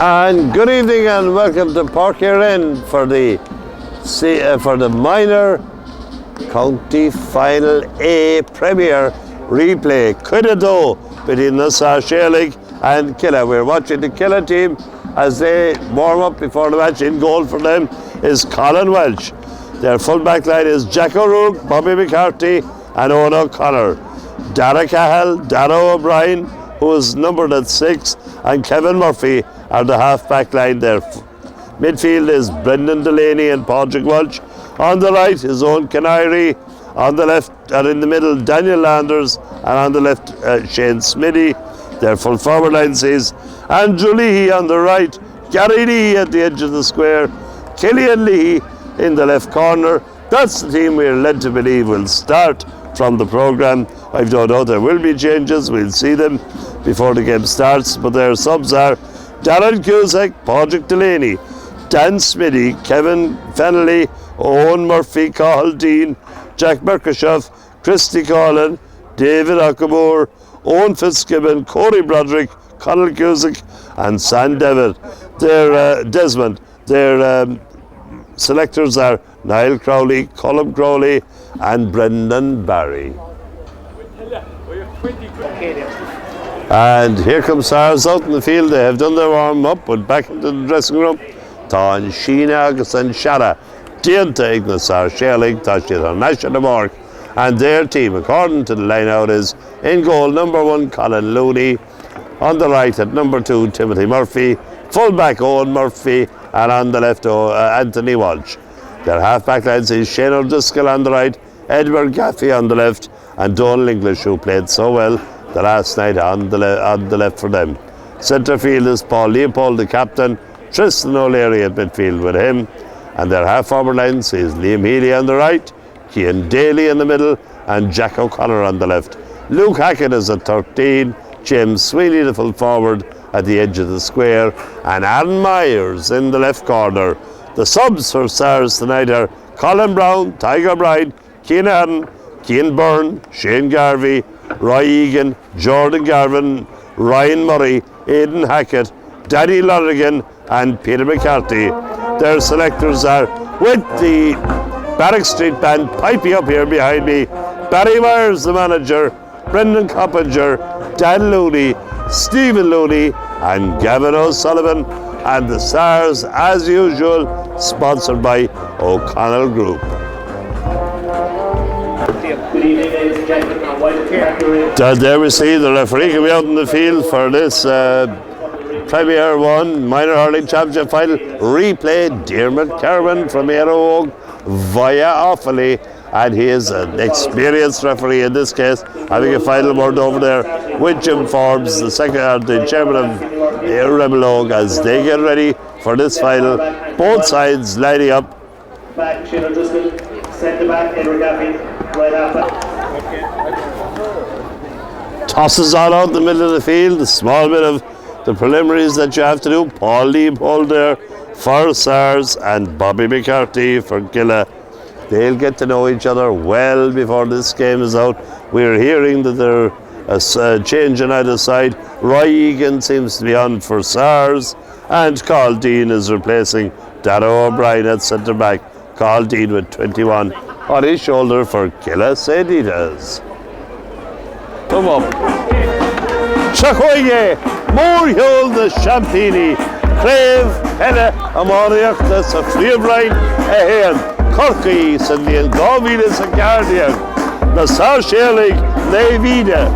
And good evening and welcome to Park End for the minor county final A Premier replay. Cuidedo between the Gaelic and Killa. We're watching the Killa team as they warm up before the match. In goal for them is Colin Welch. Their full back line is Jack O'Rourke, Bobby McCarthy and Owen O'Connor. Dara Cahill, Dara O'Brien, who is numbered at 6, and Kevin Murphy are the half-back line there. Midfield is Brendan Delaney and Padraig Walsh. On the right is Owen Canary. On the left, and in the middle, Daniel Landers. And on the left, Shane Smithy. Their full forward line is Andrew Leahy on the right, Gary Leahy at the edge of the square, Killian Leahy in the left corner. That's the team we're led to believe will start from the programme. I've no doubt there will be changes. We'll see them before the game starts, but their subs are Darren Cusack, Padraig Delaney, Dan Smithy, Kevin Fennelly, Owen Murphy, Cahill Dean, Jack Merkishoff, Christy Collin, David Ockamore, Owen Fitzgibbon, Corey Broderick, Conal Cusack and Sam Devitt. Desmond. Their selectors are Niall Crowley, Colm Crowley and Brendan Barry. And here comes Sars out in the field. They have done their warm up, went back into the dressing room. Tá Sheena agus and Shara Dianta Ignas Gaelic, tá siad national mark. And their team, according to the line out, is in goal number 1 Colin Looney, on the right at number 2 Timothy Murphy, full back Owen Murphy, and on the left Anthony Walsh. Their half-back lines is Shane O'Driscoll on the right, Edward Gaffey on the left, and Donald English, who played so well the last night on the left for them. Centre field is Paul Leopold, the captain, Tristan O'Leary at midfield with him, and their half-forward lines is Liam Healy on the right, Cian Daly in the middle, and Jack O'Connor on the left. Luke Hackett is at 13, James Sweeney the full forward at the edge of the square, and Aaron Myers in the left corner. The subs for Stars tonight are Colin Brown, Tiger Bride, Cian Adden, Cian Byrne, Shane Garvey, Roy Egan, Jordan Garvin, Ryan Murray, Aidan Hackett, Danny Lonigan and Peter McCarthy. Their selectors are, with the Barrack Street Band piping up here behind me, Barry Myers the manager, Brendan Coppinger, Dan Looney, Stephen Looney and Gavin O'Sullivan, and the Stars as usual sponsored by O'Connell Group. There we see the referee coming out in the field for this Premier 1 Minor Hurling Championship final replay. Dermot Kerwin from Aero Oak via Offaly, and he is an experienced referee in this case, having a final word over there with Jim Forbes, the chairman of Rebel Oak, as they get ready for this final. Both sides lining up. Back, Shane O'Driscoll, centre back, Edward Gaffey, right half. Tosses on out in the middle of the field, a small bit of the preliminaries that you have to do. Paul Leopold there for Stars and Bobby McCarthy for Killa. They'll get to know each other well before this game is out. We're hearing that there's a change on either side. Roy Egan seems to be on for Stars, and Carl Dean is replacing Dara O'Brien at centre back. Carl Dean with 21 on his shoulder for Killa St. Eda's. Come up. Chacoye, Moorhill the Champini, Crave, Henne, Amoriachta, Safria Brian, Ahean, Corky, Sandian, Govidas and Guardian, the Gaelic, Levida,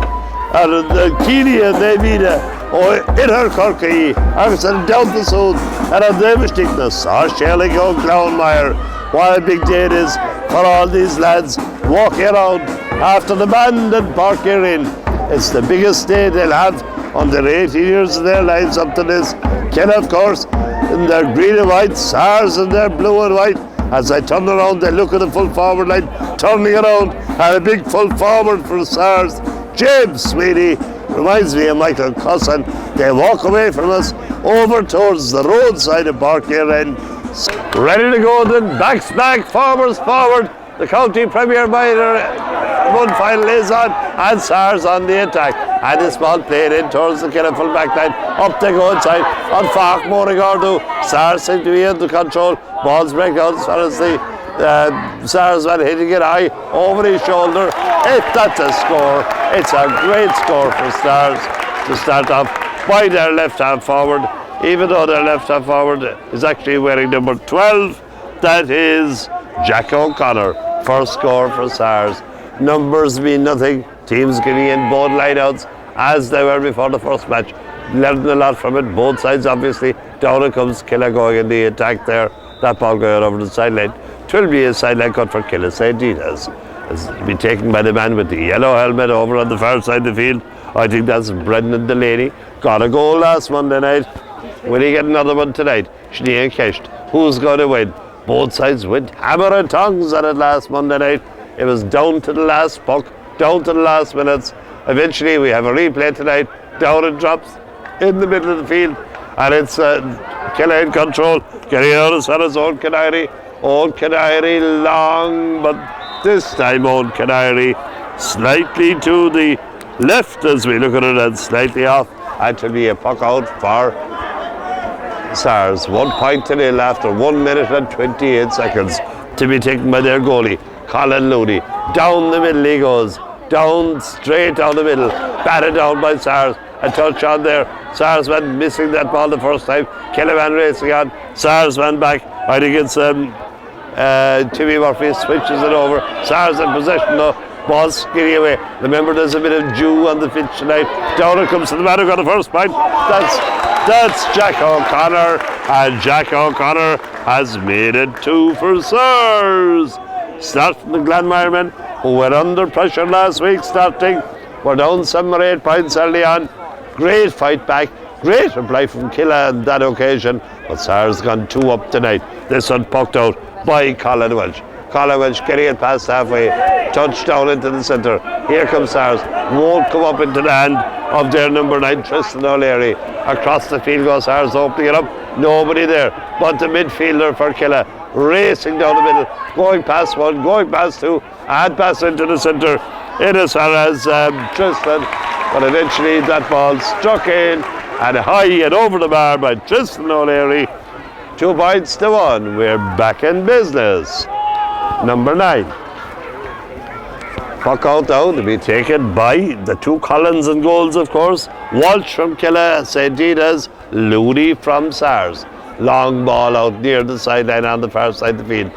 and the Keenia, Levida, or Inner Corky, Arson down the Sood, and a devastating the Gaelic on Clownmire. What a big day it is for all these lads walking around after the band and Park in. It's the biggest day they'll have on their 18 years of their lives up to this. Ken, of course, in their green and white, Stars in their blue and white. As I turn around, they look at the full forward line, turning around, and a big full forward for Stars. James Sweeney reminds me of Michael Cusson. They walk away from us over towards the roadside of Park End. Ready to go then, backs back, forwards forward. The county premier minor one final is on, and Stars on the attack. and this ball played in towards the Killa full back line. Up they go inside on Fark Morigordo. Stars seem to be under control. Balls break out as far as the Sarsman hitting it high over his shoulder. If that's a score, it's a great score for Stars to start off by their left hand forward, even though their left hand forward is actually wearing number 12. That is Jack O'Connor. First score for Stars. Numbers mean nothing. Teams giving in both lineouts as they were before the first match. Learned a lot from it, both sides obviously. Down it comes Killa going in the attack there. That ball going over the sideline. It will be a sideline cut for Killa St. Dita's. It's to be taken by the man with the yellow helmet over on the far side of the field. I think that's Brendan Delaney. Got a goal last Monday night. Will he get another one tonight? Sinead Kesht. Who's going to win? Both sides went hammer and tongs at it last Monday night. It was down to the last puck, down to the last minutes. Eventually we have a replay tonight. Down it drops in the middle of the field. And it's Killa in control. Getting out as far as Old Canary. Old Canary long, but this time Old Canary slightly to the left as we look at it and slightly off. And to be a puck out for Stars. 1-0 after 1 minute and 28 seconds to be taken by their goalie, Colin Looney. Down the middle he goes. Down, straight down the middle. Batted down by Stars. A touch on there. Sarsman missing that ball the first time. Kellyman racing on. Sarsman back. I think it's Timmy Murphy switches it over. Stars in possession though. Ball skinny away. Remember there's a bit of dew on the pitch tonight. Down it comes to the man who got the first point. That's Jack O'Connor. And Jack O'Connor has made it 2 for Sirs. Start from the Glanmiremen, who were under pressure last week starting. We're down 7 or 8 points early on. Great fight back. Great reply from Killa on that occasion. But Sirs gone 2 up tonight. This one poked out by Colin Welch. Colin Welch getting it past halfway. Touchdown into the centre. Here comes Stars. Won't come up into the hand of their number 9, Tristan O'Leary. Across the field goes Stars, opening it up. Nobody there but the midfielder for Killa. Racing down the middle. Going past 1, going past 2. And pass into the centre. In as far as Tristan. But eventually that ball struck in and high and over the bar by Tristan O'Leary. 2 points to 1. We're back in business. Number 9. Puck out now to be taken by the 2 Collins in goals, of course. Walsh from Killa St. Dita's, Looney from Sars. Long ball out near the sideline on the far side of the field.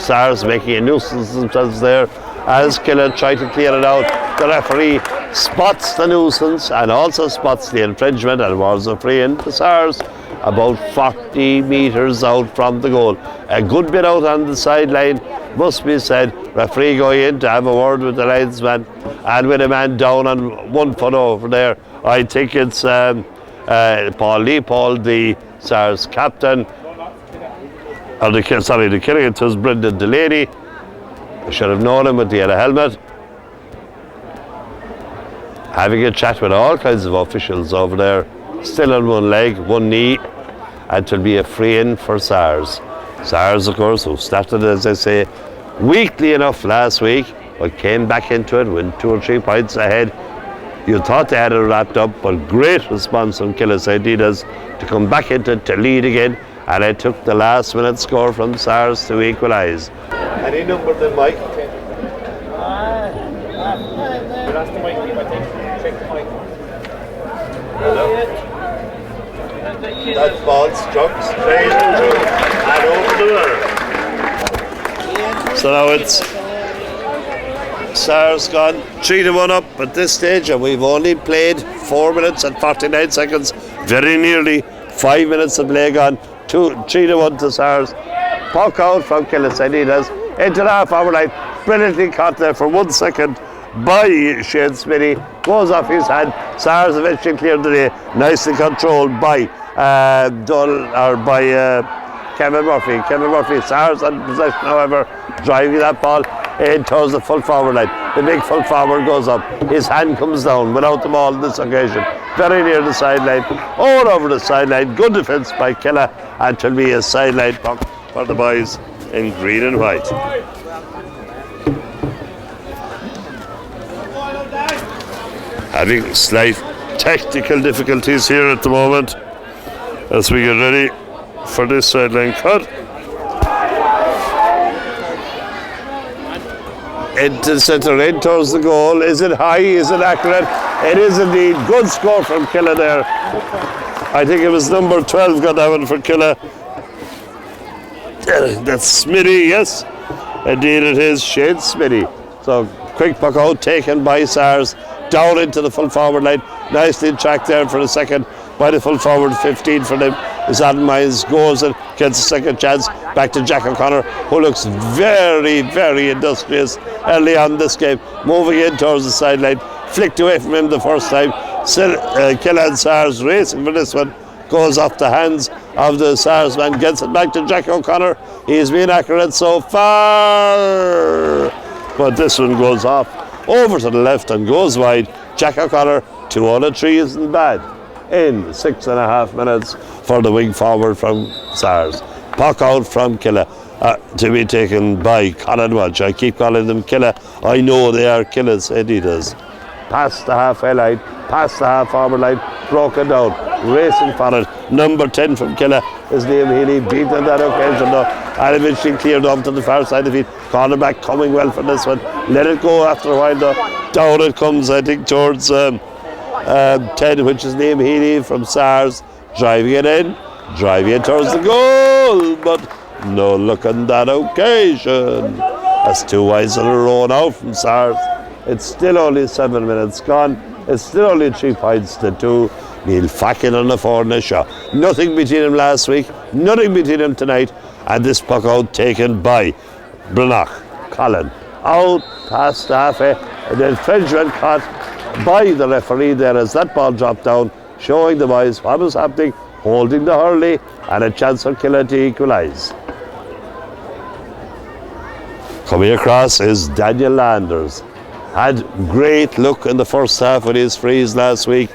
Sars making a nuisance themselves there as Killa try to clear it out. The referee spots the nuisance and also spots the infringement and was a free in to Sars about 40 metres out from the goal. A good bit out on the sideline, must be said. Referee going in to have a word with the linesman, and with a man down on 1 foot over there, I think it's Paul Leopold, the Sars captain. The killing it was Brendan Delaney. I should have known him with the yellow helmet. Having a chat with all kinds of officials over there. Still on 1 leg, 1 knee. And it will be a free in for Sars. Sars, of course, who started, as I say, weakly enough last week, but came back into it, went 2 or 3 points ahead. You thought they had it wrapped up, but great response from Killa St. Dita's to come back into it, to lead again. And it took the last minute score from Sars to equalise. Any number then, Mike? That ball struck straight through and over the bar. So now it's Sars gone 3-1 up at this stage, and we've only played 4 minutes and 49 seconds. Very nearly 5 minutes of play gone. 3-1 to Sars. Puck out from Killa St. Dita's into the half-hour line. Brilliantly caught there for 1 second by Shane Smitty. Goes off his hand. Sars eventually cleared the day. Nicely controlled by Kevin Murphy. Kevin Murphy, Sars on possession, however, driving that ball in towards the full forward line. The big full forward goes up. His hand comes down without the ball on this occasion. Very near the sideline. All over the sideline. Good defence by Killa, and it will be a sideline puck for the boys in green and white. having slight technical difficulties here at the moment as we get ready for this sideline cut. Into the centre, in towards the goal. Is it high? Is it accurate? It is indeed. Good score from Killa there. I think it was number 12 got that one for Killa. That's Smitty, yes. Indeed it is Shane Smitty. So quick puck out taken by Sars down into the full forward line. Nicely tracked there for a second by the full forward. 15 for them is Adam Mines, goes and gets a second chance. Back to Jack O'Connor, who looks very, very industrious early on this game. Moving in towards the sideline. Flicked away from him the first time. Killa and Sars racing for this one. Goes off the hands of the Sars man. Gets it back to Jack O'Connor. He's been accurate so far. But this one goes off over to the left and goes wide. Jack O'Connor, 2 out of 3 isn't bad. In 6.5 minutes for the wing forward from Sars. Puck out from Killa to be taken by Colin Walsh. I keep calling them Killa. I know they are Killa's Adidas. Past the halfway line, past the half forward line, broken down, racing for it. Number 10 from Killa is Liam Healy, beaten on that occasion though, and eventually cleared off to the far side of it. Cornerback coming well for this one. Let it go after a while though. Down it comes, I think, towards 10, which is Liam Healy from Sars, driving it in towards the goal, but no luck on that occasion. That's 2 wides in a row now from Sars. It's still only 7 minutes gone. It's still only 3 points to 2. Neil Fackin on the 4 shot. Nothing between him last week, nothing between him tonight. And this puck out taken by Branagh. Colin out past the halfway. And then Frenchman caught by the referee there as that ball dropped down, showing the boys what was happening, holding the hurley, and a chance for Killa to equalise. Coming across is Daniel Landers. Had great look in the first half with his frees last week.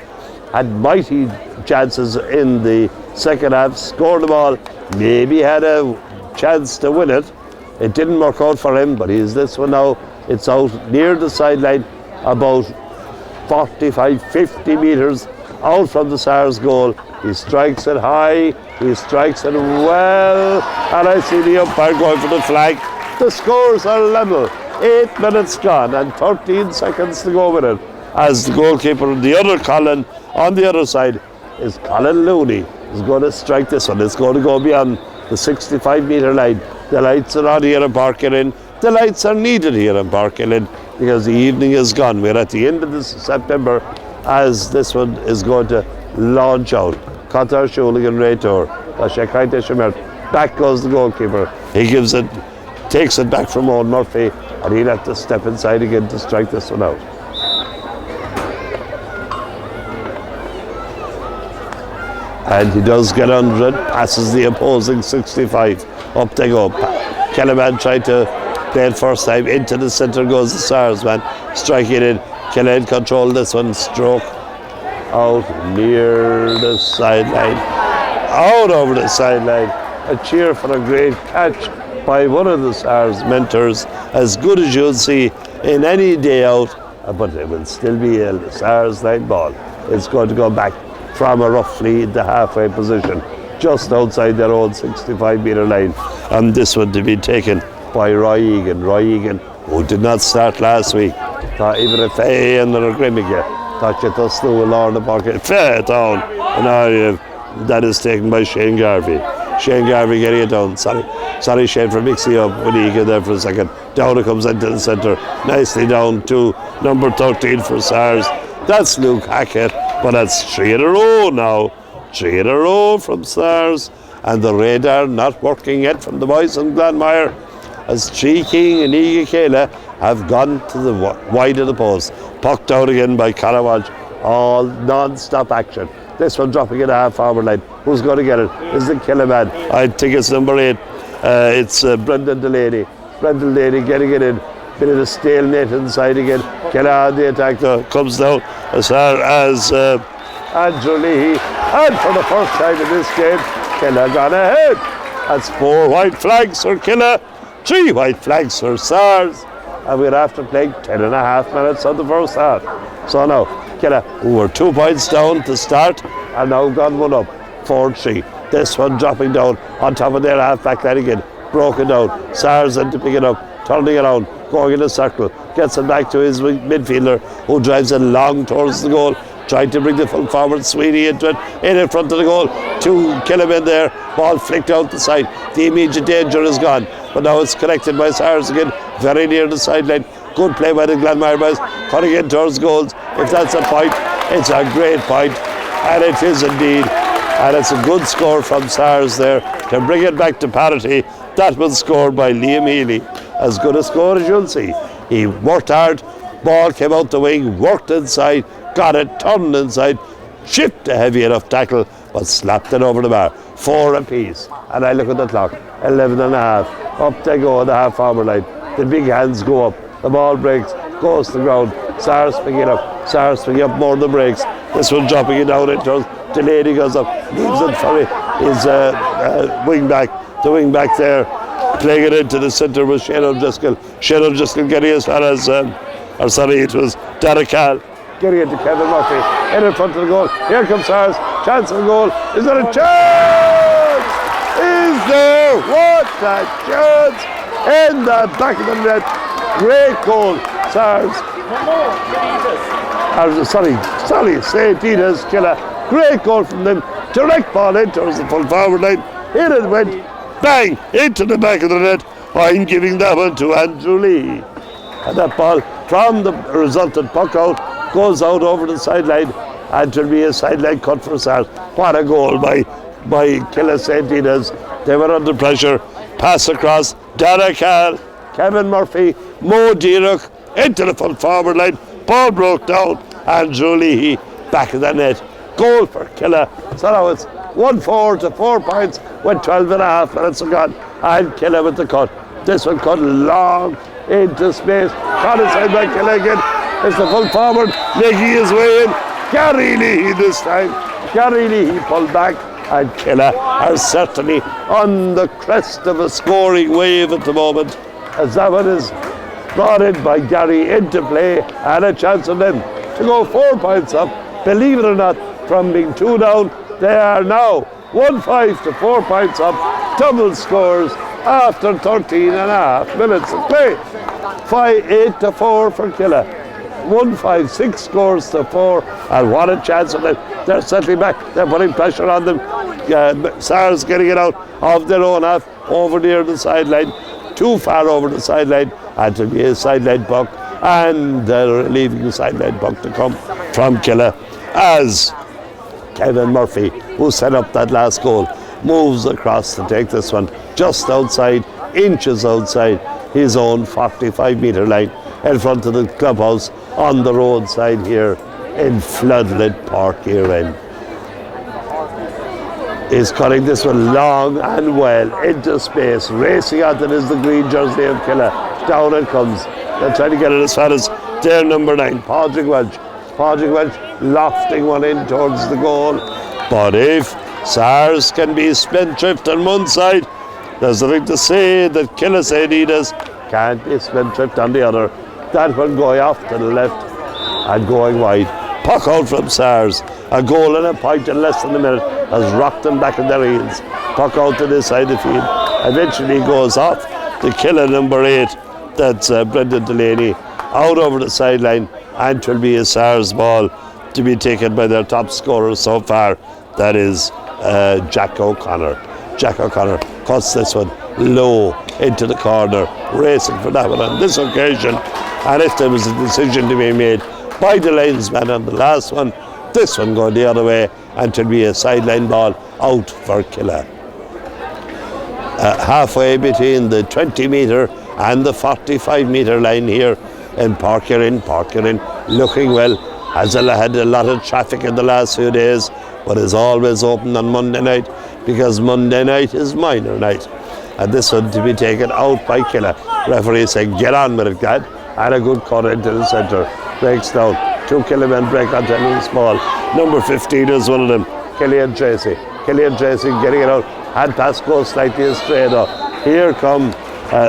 Had mighty chances in the second half. Scored the ball. Maybe had a chance to win it. It didn't work out for him, but he's this one now. It's out near the sideline, about 45, 50 metres out from the Sars goal. He strikes it high. He strikes it well. And I see the umpire going for the flag. The scores are level. 8 minutes gone and 13 seconds to go with it. As the goalkeeper, the other Colin, on the other side, is Colin Looney. Is going to strike this one. It's going to go beyond the 65-metre line. The lights are on here in Parkillen. The lights are needed here in Parkillen because the evening is gone. We're at the end of this September as this one is going to launch out. Qatar Shuligan Raytor. Back goes the goalkeeper. He gives it, takes it back from Owen Murphy, and he'll have to step inside again to strike this one out. And he does get under it, passes the opposing 65. Up they go. Kellerman tried to play it first time. Into the centre goes the Sars man. Striking it in. Kellerman control this one. Stroke out near the sideline. Out over the sideline. A cheer for a great catch by one of the Sars mentors. As good as you'll see in any day out. But it will still be a Sars line ball. It's going to go back from a roughly the halfway position, just outside their own 65-metre line. And this one to be taken by Roy Egan. Roy Egan, who did not start last week. Even if they and the Grimmige, thought you to slew a Lord of Park, fair down. And that is taken by Shane Garvey. Shane Garvey getting it down. Sorry Shane for mixing up with Egan there for a second. Down it comes into the centre. Nicely down to number 13 for Sars. That's Luke Hackett. But that's 3 in a row now. 3 in a row from Sars. And the radar not working yet from the boys in Glanmire, as Tree King and Ega Kayla have gone to the wide of the post. Pucked out again by Carawaj. All non-stop action. This one dropping in a half-forward line. Who's going to get it? Is the killer man. I think it's number 8. It's Brendan Delaney. Brendan Delaney getting it in. Bit of a stalemate inside again. Kella on the attack though, comes down as far as Andrew Leahy. And for the first time in this game, Kella gone ahead. That's 4 white flags for Kella, 3 white flags for Sars. And we're after playing 10.5 minutes of the first half. So now, Killer, who were 2 points down to start, and now got one up, 4-3. This one dropping down on top of their half-back line again, broken down. Sars into pick it up, turning around, going in a circle, gets it back to his midfielder, who drives it long towards the goal, trying to bring the full forward Sweeney into it, in front of the goal. 2 Killiman there, ball flicked out the side. The immediate danger is gone, but now it's collected by Sars again, very near the sideline. Good play by the Glenmire boys, cutting in towards goals. If that's a point, it's a great point, and it is indeed. And it's a good score from Sars there to bring it back to parity. That was scored by Liam Healy. As good a score as you'll see. He worked hard, ball came out the wing, worked inside, got it, turned inside, chipped a heavy enough tackle, but slapped it over the bar. 4 apiece. And I look at the clock, 11 and a half. Up they go on the half-forward line. The big hands go up, the ball breaks, goes to the ground. Sars picking it up, Sars picking up more than breaks. This one dropping it down in terms. Delaney goes up, leaves it for his wing back. The wing back there, playing it into the centre with Shane O'Driscoll. Shane O'Driscoll getting as far as, it was Derek Hall getting it to Kevin Murphy. In front of the goal. Here comes Sars. Chance of a goal. Is there a chance? Is there? What a chance! In the back of the net. Great goal, Sars. St. Tina's Killer. Great goal from them. Direct ball in towards the full forward line. In it went. Bang! Into the back of the net. I'm giving that one to Andrew Lee. And that ball from the resultant puck out goes out over the sideline, and it will be a sideline cut for Sars. What a goal by Killer St. Tina's. They were under pressure. Pass across. Derek Hall, Kevin Murphy, Mo Dirac into the full forward line. Ball broke down. Andrew Lee back of the net. Goal for Killer. So now it's 1-4 to 4 points with 12 and a half minutes gone. And Killer with the cut. This one cut long into space. Caught inside by Killer again. It's the full forward making his way in. Gary Lee this time. Gary Lee pulled back, and Killer are certainly on the crest of a scoring wave at the moment, as that one is brought in by Gary into play, and a chance of them to go 4 points up. Believe it or not, from being 2 down, they are now 1-5 to 4 points up. Double scores after 13 and a half minutes of play. 5-8 to 4 for Killer. 1-5-6 scores to 4, and what a chance of them. They're settling back, they're putting pressure on them. Sars getting it out of their own half over near the sideline, too far over the sideline, and to be a sideline puck, and they're leaving the sideline puck to come from Killer as Kevin Murphy, who set up that last goal, moves across to take this one just outside, inches outside his own 45-metre line, in front of the clubhouse on the roadside here in floodlit Park Erin. Is cutting this one long and well into space. Racing out it is the green jersey of Killer. Down it comes. They're trying to get it as far as their number 9, Padraig Welch. Padraig Welch lofting one in towards the goal. But if Sars can be spendthrift on one side, there's nothing to say that Killer St. Tina's can't be spendthrift on the other. That one going off to the left and going wide. Puck out from Sars. A goal and a point in less than a minute has rocked them back in their heels. Puck out to this side of the field. Eventually goes off the Killer number 8. That's Brendan Delaney. Out over the sideline, and it will be a Sars ball to be taken by their top scorer so far. That is Jack O'Connor. Jack O'Connor cuts this one low into the corner, racing for that one on this occasion. And if there was a decision to be made by the linesman on the last one, this one going the other way, and to be a sideline ball out for Killer. Halfway between the 20-metre and the 45-metre line here in Park Erin. Park Erin looking well. Has had a lot of traffic in the last few days, but is always open on Monday night, because Monday night is minor night. And this one to be taken out by Killer. Referee saying, get on with it, Gad. And a good cut into the centre. Breaks down. 2 Killian break onto a loose ball. Number 15 is one of them. Killian Tracy. Killian Tracy getting it out. Hand pass goes slightly astray though. Here come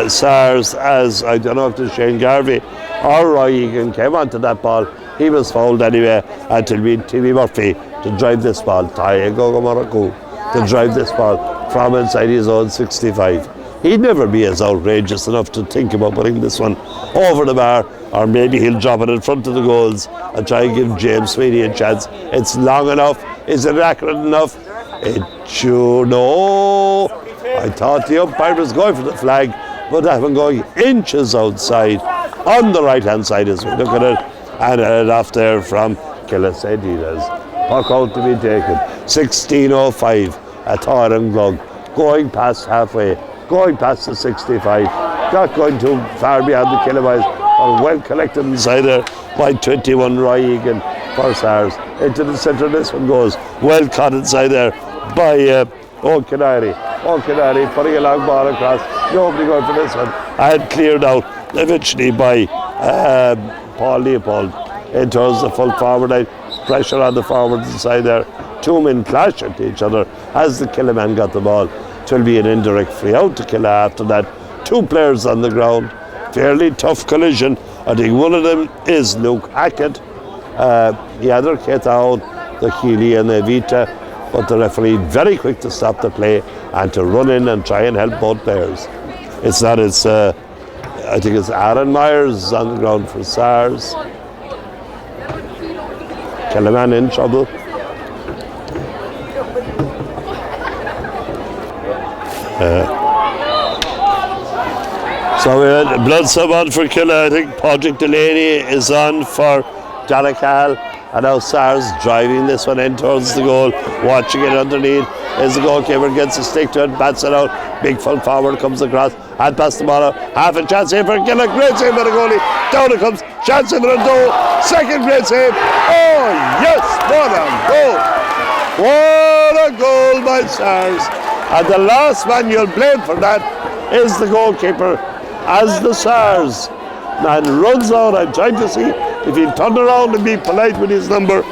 Sars, as I don't know if it's Shane Garvey or Roy Egan came onto that ball. he was fouled anyway, and it'll be Timmy Murphy to drive this ball. To drive this ball from inside his own 65. He'd never be as outrageous enough to think about putting this one over the bar, or maybe he'll drop it in front of the goals and try and give James Sweeney a chance. It's long enough. Is it accurate enough? No. I thought the umpire was going for the flag, but that one going inches outside on the right hand side as we look at it, and it off there from Killisadidas. Puck out to be taken. 16:05 at Tyron Glug, going past halfway, going past the 65, not going too far beyond the kilometres, or well collected inside there by 21 Roy Egan for Sars. Into the centre, this one goes well caught inside there by O'Canary. O'Canary putting a long ball across, nobody going for this one, and cleared out eventually by Paul Leopold. In towards the full forward line, pressure on the forwards inside there. Two men clash at each other as the Killaman got the ball. It will be an indirect free out to Killa after that. Two players on the ground. Fairly tough collision. I think one of them is Luke Hackett. The other Kate out, the Keeley and the Vita. But the referee very quick to stop the play and to run in and try and help both players. It's not, I think it's Aaron Myers on the ground for Sars. Killaman in trouble. So we had Bloodsome on for Killa. I think Patrick Delaney is on for Donegal. And now Sars driving this one in towards the goal, watching it underneath. As the goalkeeper gets a stick to it, bats it out. Big full forward comes across, and past the ball out. Half a chance here for Killa. Great save by the goalie. Down it comes. Chance in the goal. Second great save. Oh yes, what a goal! What a goal by Sars. And the last man you'll blame for that is the goalkeeper, as the Sars man runs out. I'm trying to see if he'll turn around and be polite with his number.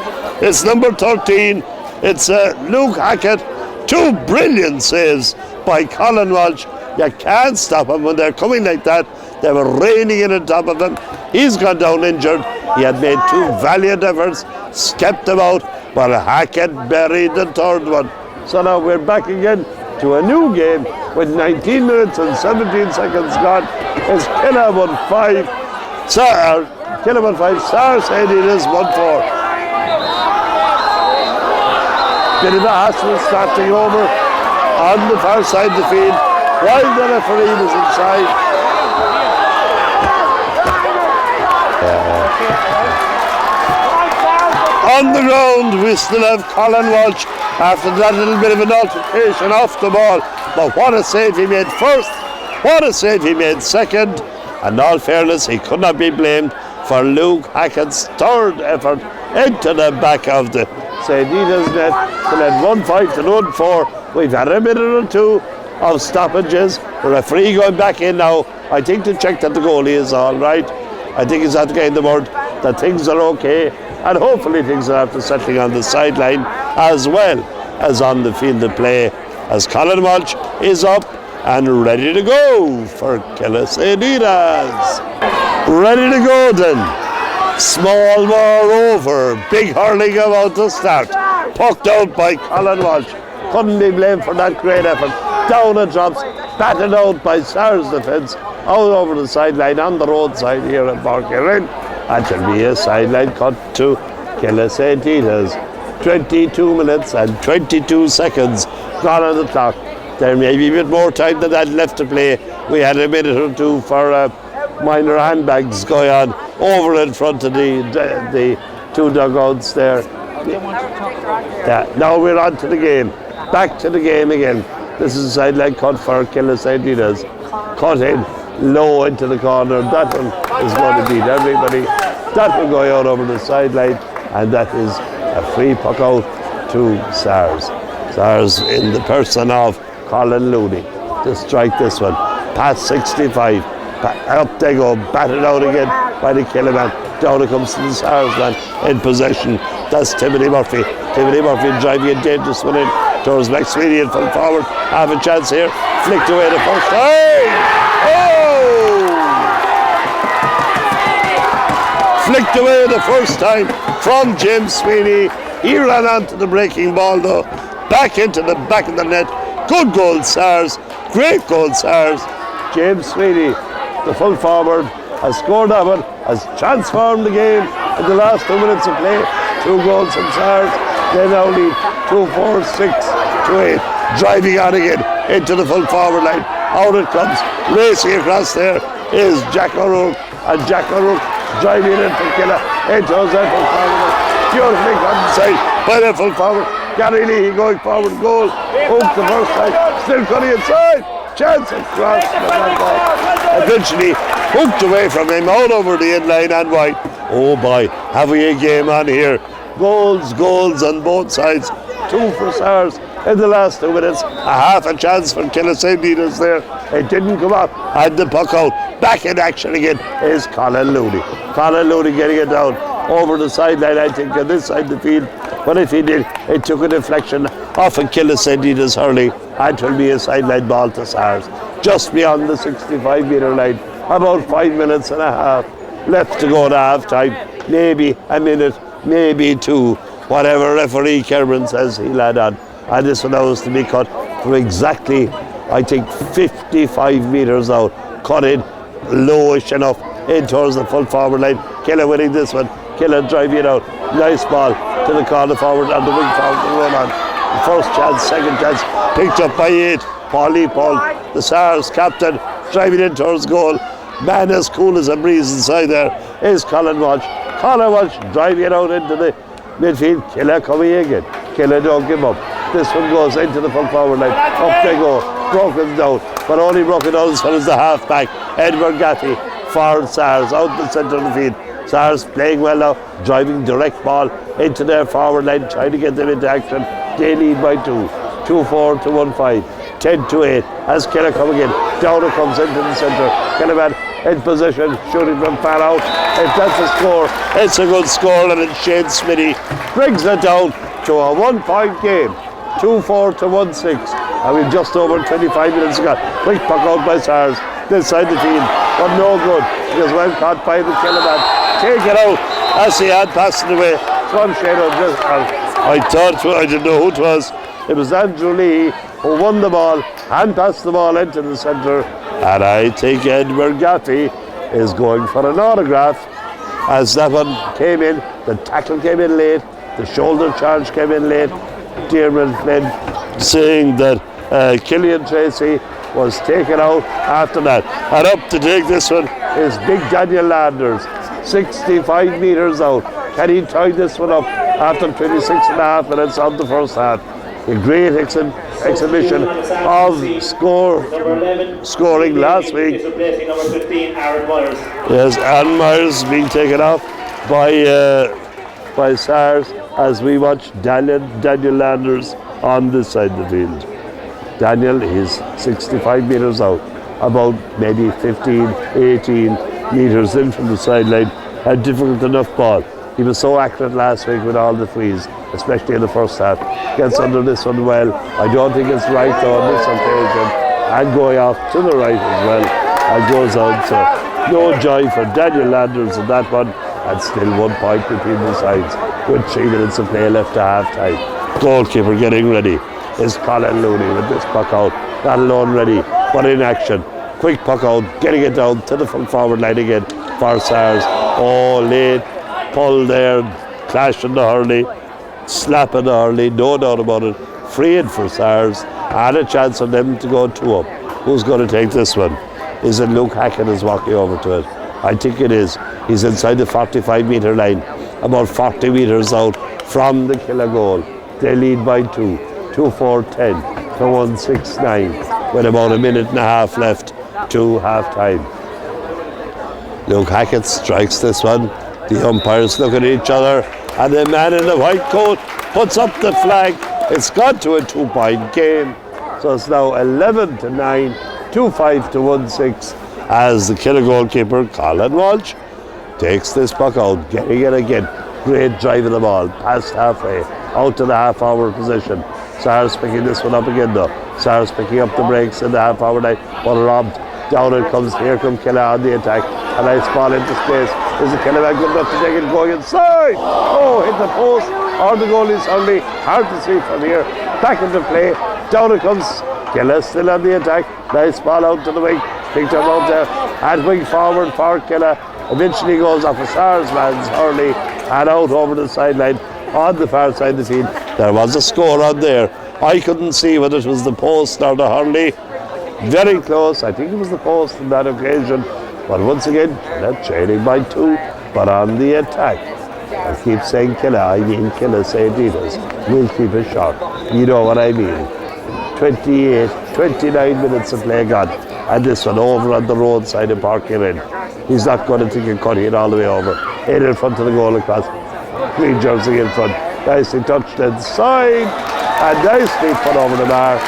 It's number 13. It's Luke Hackett. Two brilliant saves by Colin Walsh. You can't stop him when they're coming like that. They were raining in on top of him. He's gone down injured. He had made two valiant efforts, kept him out, but Hackett buried the third one. So now we're back again to a new game with 19 minutes and 17 seconds gone. It's Killa 1-5. Killa 1-5. Sars heading is 1-4. Bit of a hassle starting over on the far side of the field while the referee was inside. On the ground we still have Colin Walsh after that little bit of an altercation off the ball. But what a save he made first, what a save he made second. And in all fairness, he could not be blamed for Luke Hackett's third effort into the back of the St. Edith's net to let 1-5 to 1-4. We've had a minute or two of stoppages. The referee going back in now, I think, to check that the goalie is all right. I think he's at getting the word that things are okay, and hopefully things are after settling on the sideline as well as on the field of play, as Colin Walsh is up and ready to go for Killisadidas. Ready to go then. Small war over. Big hurling about to start. Pucked out by Colin Walsh. Couldn't be blamed for that great effort. Down it drops. Batted out by Sars defence. Out over the sideline on the roadside here at Barkerrin. That will be a sideline cut to Killisadidas. 22 minutes and 22 seconds gone on the clock. There may be a bit more time than that left to play. We had a minute or two for minor handbags going on over in front of the two dugouts there. Yeah, now we're on to the game. Back to the game again. This is a sideline cut for Killisadidas. Cut in low into the corner. That one is going to beat everybody. That will go out over the sideline, and that is a free puck out to Sars. Sars in the person of Colin Looney to strike this one. Past 65. Up they go. Batted out again by the Killaman. Down it comes to the Sars man in possession. That's Timothy Murphy. Timothy Murphy driving a dangerous one in towards Maximilian from forward. Have a chance here. Flicked away the first time. Oh! flicked away the first time from James Sweeney. He ran onto the breaking ball though, back into the back of the net. Good goal, Sars. Great goal, Sars. James Sweeney, the full forward, has scored that one, has transformed the game in the last 2 minutes of play. 2 goals from Sars. They now lead 2-4, 6-8. Driving on again into the full forward line. Out it comes, racing across there is Jack O'Rourke, and Jack O'Rourke driving in for Killa into his full forward. Beautifully got inside by the full forward. Gary Leahy going forward, goal. Hook the first time, still cutting inside. Chance of cross, eventually hooked away from him, out over the in line and wide. Oh boy, have we a game on here. Goals on both sides. 2 for Sars in the last 2 minutes. A half a chance for Killasay leaders there. It didn't come up. Had the puck out. Back in action again is Colin Looney. Colin Looney getting it down over the sideline, I think, on this side of the field. But if he did, it took a deflection off of Killasay leaders hurley. And it will be a sideline ball to Sars. Just beyond the 65-metre line. About 5 minutes and a half left to go to half time. Maybe a minute, maybe 2. Whatever referee Cameron says he'll add on. And this one was to be cut from exactly, I think, 55 metres out. Cut in lowish enough in towards the full forward line. Killa winning this one. Killa driving it out. Nice ball to the corner forward and the wing forward to run on. First chance, second chance, picked up by 8. Paulie Paul, the Sars captain, driving in towards goal. Man as cool as a breeze inside there is Colin Walsh. Colin Walsh driving it out into the midfield. Killa coming again. Killa don't give up. This one goes into the full forward line. Up they go. Broken down. But only broken down as far as the half back. Edward Gaffey for Sars out the centre of the field. Sars playing well now. Driving direct ball into their forward line. Trying to get them into action. They lead by 2. 2-4 to 1-5. 10-8 as Killa come again. Down it comes into the centre. Killaman in position, shooting from far out. If that's a score, it's a good score, and it's Shane Smitty brings it down to a 1-point game. 2-4 to 1-6. And we've just over 25 minutes ago. Quick puck out by Sars. This side the field, but no good. Because well caught by the Killaman. Take it out as he had passed it away. One shadow just I didn't know who it was. It was Andrew Lee who won the ball and passed the ball into the centre. And I think Edward Gaffey is going for an autograph as that one came in. The tackle came in late. The shoulder charge came in late. Dearman Flynn saying that Killian Tracy was taken out after that. And up to take this one is Big Daniel Landers, 65 metres out. Can he tie this one up after 26 and a half minutes of the first half? A great exhibition of scoring last week. Yes, Aaron Myers being taken off by Sars as we watch Daniel Landers on this side of the field. Daniel is 65 metres out, about maybe 15, 18 metres in from the sideline. A difficult enough ball. He was so accurate last week with all the frees, especially in the first half. Gets under this one well. I don't think it's right though on this occasion. And going off to the right as well. And goes on. So no joy for Daniel Landers in that one. And still 1 point between the sides. With 3 minutes of play left to half time. Goalkeeper getting ready is Colin Looney with this puck out. Not alone ready, but in action. Quick puck out, getting it down to the full forward line again for Sars. Oh, late pull there, clash in the hurley, slap in the hurley, no doubt about it. Free in for Sars, and a chance for them to go 2 up. Who's going to take this one? Is it Luke Hackett is walking over to it? I think it is. He's inside the 45 metre line, about 40 metres out from the Killa goal. They lead by 2, 2-4-10 to 1-6-9, with about a minute and a half left to half time. Luke Hackett strikes this one. The umpires look at each other, and the man in the white coat puts up the flag. It's gone to a 2-point game, so it's now 11-9, 2-5 to 1-6, as the Killa goalkeeper Colin Walsh takes this puck out, getting it again. Great drive of the ball, past halfway, out to the half-hour position. Sars picking this one up again though. Sars picking up the breaks in the half-hour line, but robbed. Down it comes, here comes Killa on the attack. A nice ball into space Is the Kellyman good enough to take it going inside? Oh, hit the post. Or the goal is only hard to see from here. Back into play. Down it comes. Killa still on the attack. Nice ball out to the wing. Picked up out there. And wing forward for Killa. Eventually goes off a SARS man's early and out over the sideline on the far side of the field. There was a score on there. I couldn't see whether it was the post or the hurley. Very close. I think it was the post on that occasion. But once again, Killa trailing by 2, but on the attack. I keep saying Killa, I mean Killa St. Dida's. We'll keep it short. You know what I mean. 29 minutes of play gone. And this one over on the roadside in Park Inn. He's not going to take a cut it all the way over. In front of the goal across. Green jersey in front. Nicely touched inside. And nicely put over the bar.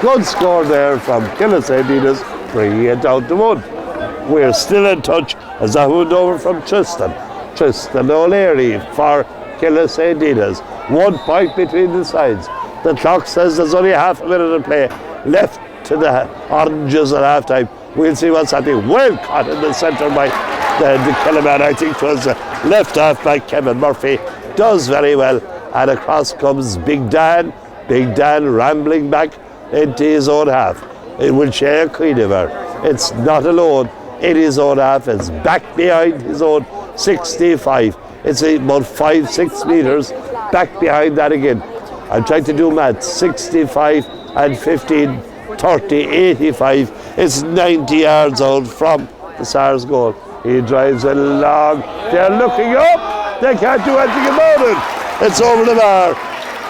Good score there from Killa St. Dida's, bringing it down to 1. We're still in touch as that went over from Tristan O'Leary for Killa St. Dida's. 1 point between the sides. The clock says there's only half a minute of play left to the Oranges at half time. We'll see what's happening. Well caught in the centre by the Kellyman. I think it was left half by Kevin Murphy. Does very well. And across comes Big Dan. Big Dan rambling back into his own half. It will share Queeniver. It's not alone in his own half. It's back behind his own 65. It's about 5-6 metres back behind that again. I'm trying to do math. 65 and 15, 30, 85. It's 90 yards out from the SARS goal. He drives along. They're looking up. They can't do anything about it. It's over the bar.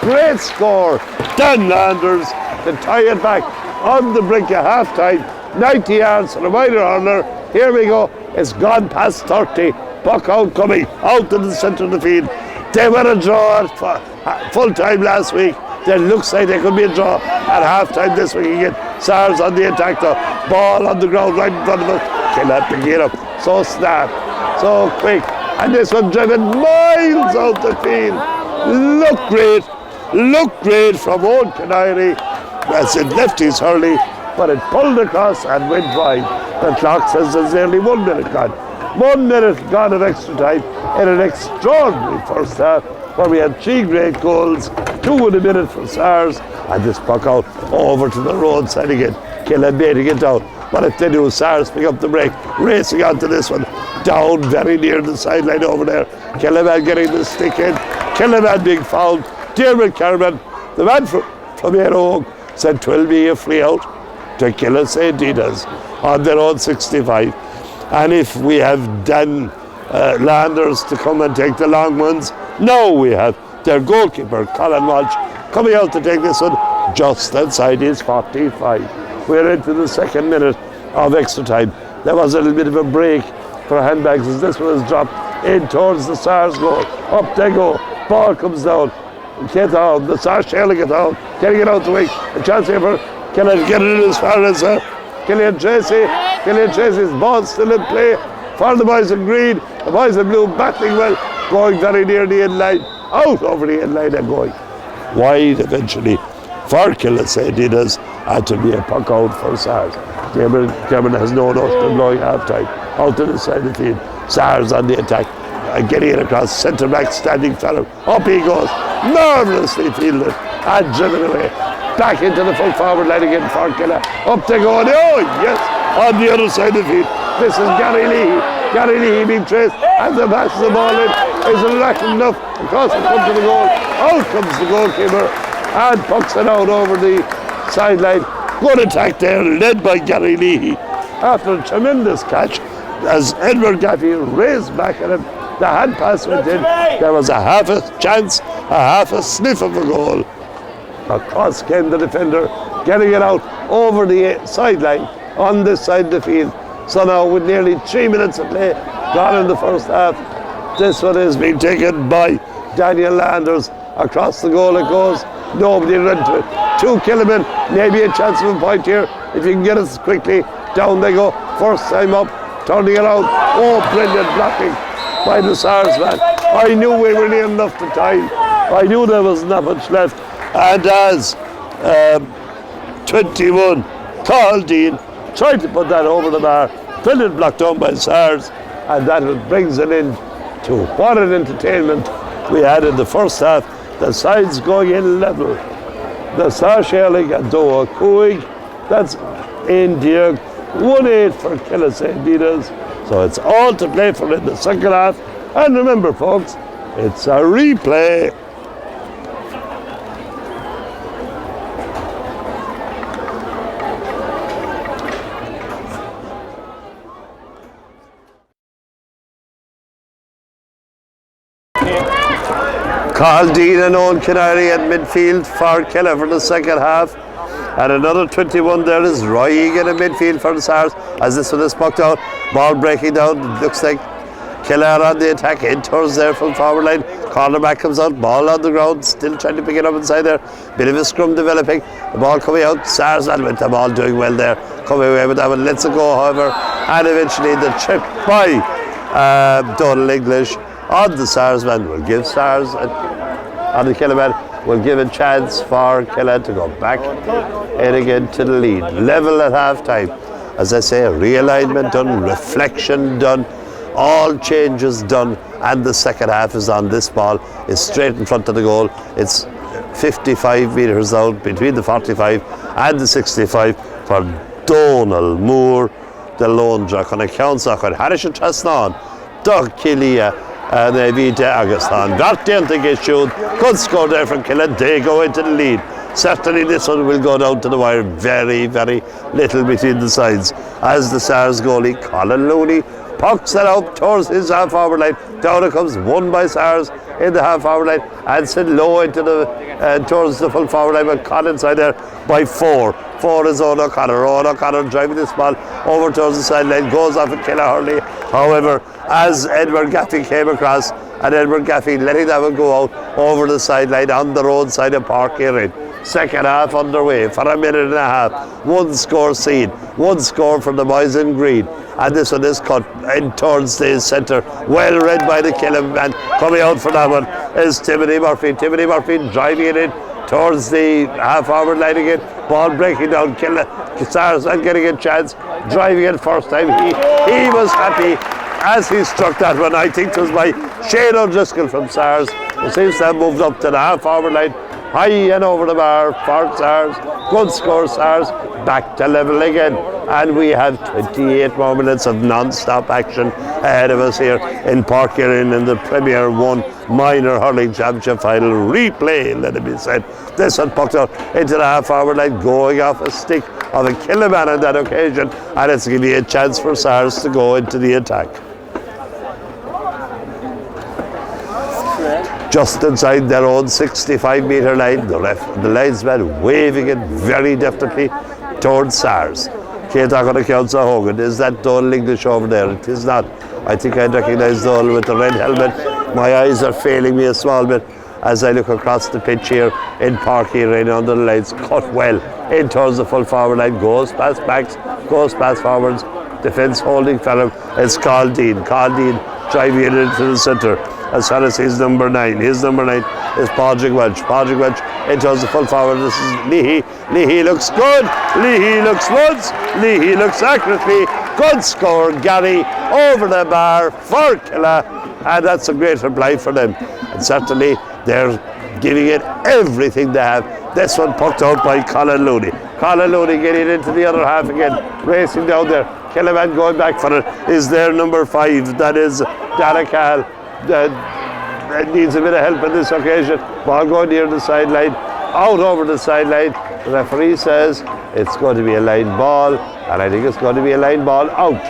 Great score. Dan Landers to tie it back on the brink of half-time. 90 yards for the minor hurler. Here we go. It's gone past 30. Puck out coming out to the centre of the field. They were a draw at full time last week. It looks like there could be a draw at half time this week again. SARS on the attack though. Ball on the ground right in front of us. Cannot pick it up. So snap. So quick. And this one driven miles out the field. Look great. Look great from Old Canary. As it left his hurley, but it pulled across and went wide. The clock says there's nearly 1 minute gone. 1 minute gone of extra time in an extraordinary first half where we had 3 great goals, 2 in a minute for SARS, and this puck out over to the roadside again. Killa baiting it down. But if they do, SARS pick up the break, racing onto this one, down very near the sideline over there. Kellyman getting the stick in. Kellyman being fouled. Dermot Carman, the man from Aero said 'twill be a free out to Killa St. Dida's on their own 65. And if we have Dan Landers to come and take the long ones, now we have their goalkeeper, Colin Walsh, coming out to take this one just outside his 45. We're into the 2nd minute of extra time. There was a little bit of a break for handbags as this one was dropped in towards the SARS goal. Up they go. Ball comes down. Get down. The SARS shailing it down. Getting it out the wing. A chance here for Killian get it in as far as Killian Tracy. Killian Tracy's ball still in play for the boys in green. The boys in blue battling well. Going very near the end line. Out over the end line and going wide eventually for Killa St. Dida's. Had to be a puck out for SARS. Cameron has no notion of going half time. Out to the side of the field. SARS on the attack. Getting it across, centre back standing fellow. Up he goes. Marvellously fielded and driven away. Back into the full forward line again for Killa. Up they go. Oh yes, on the other side of the field. This is Gary Leahy. Gary Leahy being traced and the passes the ball in. Is it lacking enough? Across the front of the goal. Out comes the goalkeeper and pucks it out over the sideline. Good attack there, led by Gary Leahy. After a tremendous catch, as Edward Gaffey raised back at him, the hand pass went in. There was a half a chance, a half a sniff of a goal. Across came the defender, getting it out over the sideline on this side of the field. So now with nearly 3 minutes of play gone in the first half, this one is being taken by Daniel Landers. Across the goal it goes. Nobody ran to it. 2 Killiman, maybe a chance of a point here if you can get it quickly. Down they go. First time up, turning it out. Oh, brilliant blocking by the SARS man. I knew we were near enough to time. I knew there was not much left. And as 21, Carl Dean tried to put that over the bar. Brilliant block down by SARS. and that brings it in to what an entertainment we had in the first half. The sides going in level. The Sarshaling and Doha Cooig, that's India, 1-8 for Killa St. Dina's. So it's all to play for in the second half. And remember, folks, it's a replay. Caldine and Owen Canary at midfield for Killa for the second half. And another 21 there is Roy Egan in midfield for the Sars as this one is pucked out. Ball breaking down. It looks like Killa on the attack in towards their full forward line. Cornerback comes out. Ball on the ground. Still trying to pick it up inside there. Bit of a scrum developing. The ball coming out. Sars with the ball doing well there. Coming away with that one. Lets it go, however. And eventually the chip by Donald English on the Sars man will give Sars on the Killa man will give a chance for Killa to go back in again to the lead. Level at half time. As I say, realignment done, reflection done, all changes done, and the second half is on. This ball is straight in front of the goal. It's 55 metres out between the 45 and the 65 for Donald Moore, the lone jack on accounts of Harrison Trasnan, Doug Killia, and Evita Agustin. Gartian get shoot. Good score there from Killa. They go into the lead. Certainly this one will go down to the wire. Very, very little between the sides. As the Sars goalie, Colin Looney, pucks it out towards his half-forward line. Down it comes, won by Sars in the half-forward line, and sent low into the towards the full forward line. But Colin inside there by 4. 4 is Owen O'Connor. Owen O'Connor driving this ball over towards the sideline, goes off at Killa Hurley. However, as Edward Gaffey came across, and Edward Gaffey letting that one go out over the sideline on the roadside of Park Erin. Second half underway for a minute and a half. One score seen, one score from the boys in green, and this one is cut in towards the centre. Well read by the Killa man. Coming out for that one is Timothy Murphy. Timothy Murphy driving it in towards the half-forward line again. Ball breaking down. Killa Sars not getting a chance. Driving it first time. He was happy as he struck that one. I think it was by Shane O'Driscoll from Sars, who seems to have moved up to the half-forward line. High and over the bar for Sars. Good score, Sars. Back to level again. And we have 28 more minutes of non-stop action ahead of us here in Park Erin in the Premier 1 Minor Hurling Championship final. Replay, let it be said. This one pucked out into the half-forward line, going off a stick of a Killa man on that occasion. And it's going to be a chance for Sars to go into the attack. Just inside their own 65-metre line, the linesman waving it very definitely towards Sars. Kate on accounts of Hogan. Is that Donald English over there? It is not. I think I'd recognise Donald with the red helmet. My eyes are failing me a small bit as I look across the pitch here in Park Erin under the lights. Cut well in towards the full forward line. Goes past backs, goes past forwards. Defence holding for him. It's Caldine. Caldine driving it into the centre. As far as his number 9. His number 9 is Padraig Welch. Padraig Welch into the full forward. This is Leahy. Leahy looks good. Leahy looks once. Leahy looks accurately. Good score, Gary, over the bar for Killa. And that's a great reply for them. And certainly they're giving it everything they have. This one pucked out by Colin Looney. Colin Looney getting into the other half again. Racing down there. Killa man going back for it is their number 5. That is Darakal. Needs a bit of help on this occasion. Ball going near the sideline, out over the sideline. The referee says it's going to be a line ball, and I think it's going to be a line ball out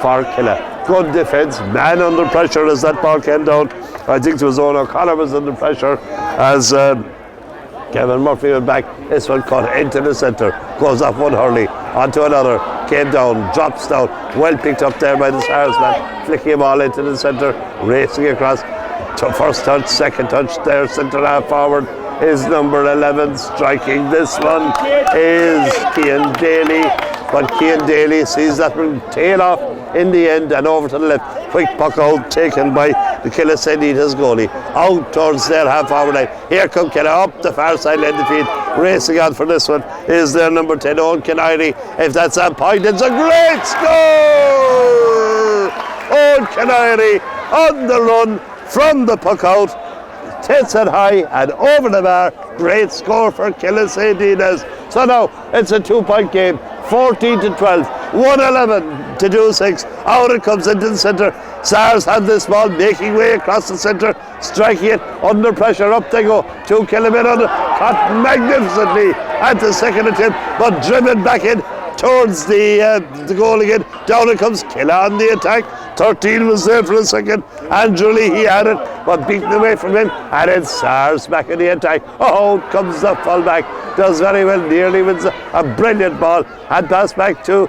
for Killa. Good defence, man under pressure as that ball came down. I think it was Owen O'Connor was under pressure as Kevin Murphy went back. This one cut into the centre, goes off one Hurley, onto another, came down, drops down, well picked up there by the Sars man, flicking him all into the centre, racing across. First touch, second touch there, centre half forward is number 11, striking this one is Cian Daly, but Cian Daly sees that one tail off in the end and over to the left. Quick puck out taken by the Killa St. Dina's goalie, out towards their half forward line. Here come Killa up the far side line of the field, racing on for this one is their number 10, Owen Canary. If that's a point, it's a great score! Oh David Canary on the run from the puck out. Takes it high and over the bar. Great score for Killis. So now it's a 2-point game. 14-12, 111-6. Out it comes into the centre. Stars have this ball, making way across the centre, striking it under pressure. Up they go. 2 kilometres, caught magnificently at the second attempt, but driven back in towards the goal again. Down it comes. Killa on the attack. 13 was there for a second. Andrew Lee, he had it, but beaten away from him. And then Stars back in the attack. Oh, comes the fullback. Does very well. Nearly wins a brilliant ball. And pass back to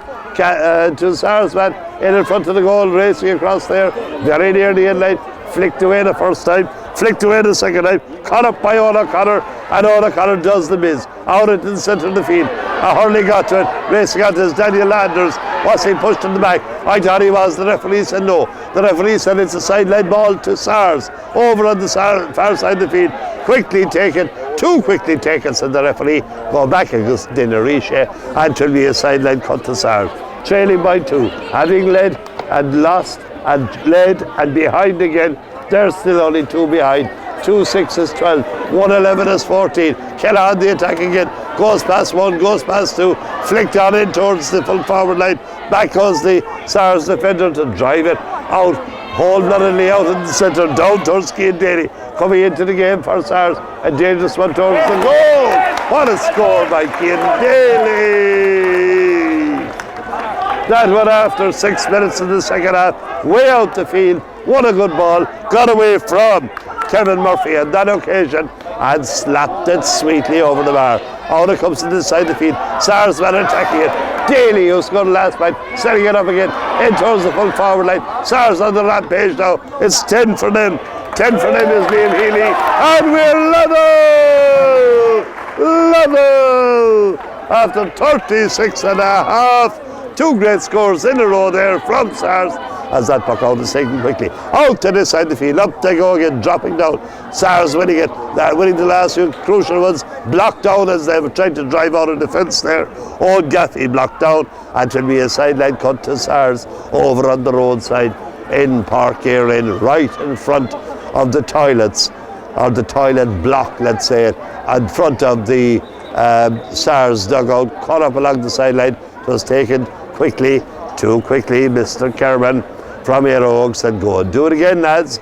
Stars man in front of the goal, racing across there. Very near the end line. Flicked away the first time. Flicked away the second time. Caught up by O'Connor. And O'Connor does the miss. Out into the centre of the field. Hurley got to it. Racing on to his Daniel Landers. Was he pushed in the back? I thought he was. The referee said no. The referee said it's a sideline ball to Stars. Over on the far side of the field. Quickly taken. Too quickly taken, said the referee. Go back against Dinarisha. And it will be a sideline cut to Stars. Trailing by 2. Having led and lost and led and behind again. They're still only 2 behind. 2-6 is 12. 1-11 is 14. Kella on the attack again. Goes past 1, goes past 2. Flicked on in towards the full forward line. Back goes the Stars defender to drive it out. Wholeheartedly out in the centre. Down towards Cian Daly. Coming into the game for Stars. A dangerous one towards the goal. What a score by Cian Daly. That one after 6 minutes in the second half. Way out the field. What a good ball. Got away from Kevin Murphy on that occasion and slapped it sweetly over the bar. Out it comes to this side of the field. Stars man attacking it. Daly, who's got the last bite, setting it up again in towards the full forward line. Stars on the rampage now. It's 10 for them. 10 for them is Liam Healy. And we're level! Level! After 36 and a half. 2 great scores in a row there from Stars. As that puck out is taken quickly. Out to this side of the field. Up they go again, dropping down. Stars winning it. They're winning the last few crucial ones. Blocked down as they were trying to drive out of defence there. Old Gaffey blocked down. And it will be a sideline cut to Stars over on the roadside in Park Erin, right in front of the toilets, or the toilet block, let's say, in front of the Stars dugout. Caught up along the sideline. It was taken quickly, too quickly. Mr. Kerman from Aero Oak said, go and do it again, lads.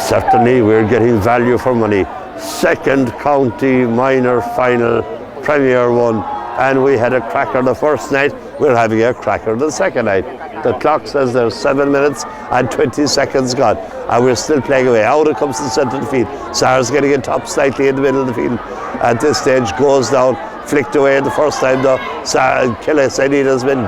Certainly we're getting value for money. Second county minor final, Premier 1, and we had a cracker the first night. We're having a cracker the second night. The clock says there's 7 minutes and 20 seconds gone, and we're still playing away. Out it comes to the centre of the field. Stars getting it top slightly in the middle of the field. At this stage, goes down, flicked away the first time though. Killis has been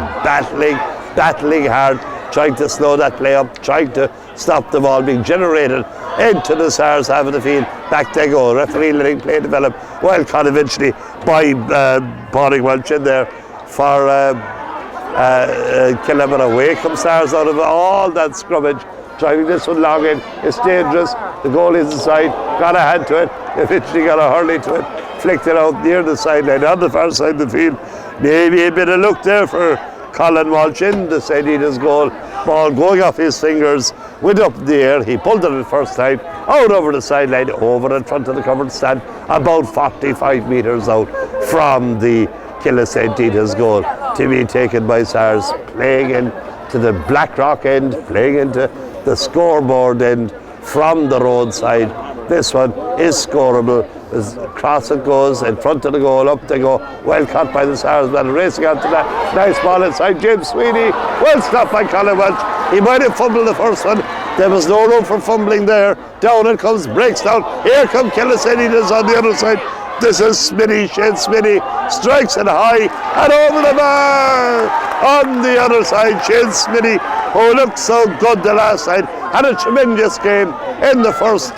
battling hard, trying to slow that play up, trying to stop the ball being generated into the Stars half of the field. Back they go. Referee letting play develop. Well caught eventually by Bonnie Welch in there for Killa, but away comes Stars out of all that scrummage. Driving this one long in. It's dangerous. The goal is inside. Got a hand to it. Eventually got a hurley to it. Flicked it out near the sideline on the far side of the field. Maybe a bit of luck there for Colin Walsh in the St. goal. Ball going off his fingers, went up in the air. He pulled it the first time, out over the sideline, over in front of the covered stand, about 45 metres out from the Killa St. goal, to be taken by Stars, playing into the Blackrock end, playing into the scoreboard end from the roadside. This one is scoreable. Across it goes, in front of the goal, up they go. Well caught by the Stars man, racing onto that. Nice ball inside James Sweeney. Well stopped by Colin Welch. He might have fumbled the first one. There was no room for fumbling there. Down it comes, breaks down. Here come Killisenidas on the other side. This is Smitty, Shane Smitty. Strikes it high and over the bar. On the other side, Shane Smitty, who looked so good the last night, had a tremendous game in the first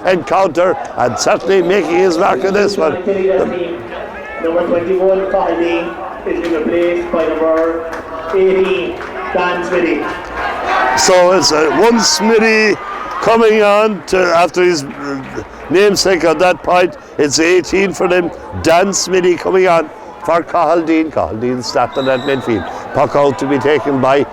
encounter, and certainly making his mark on this one. Number 21, Fahmy, is being replaced by number 18, Dan Smitty. So it's one Smitty coming on to after his namesake on that point. It's 18 for them. Dan Smitty coming on for Cahaldine. Cahaldine snapped at midfield. Puck out to be taken by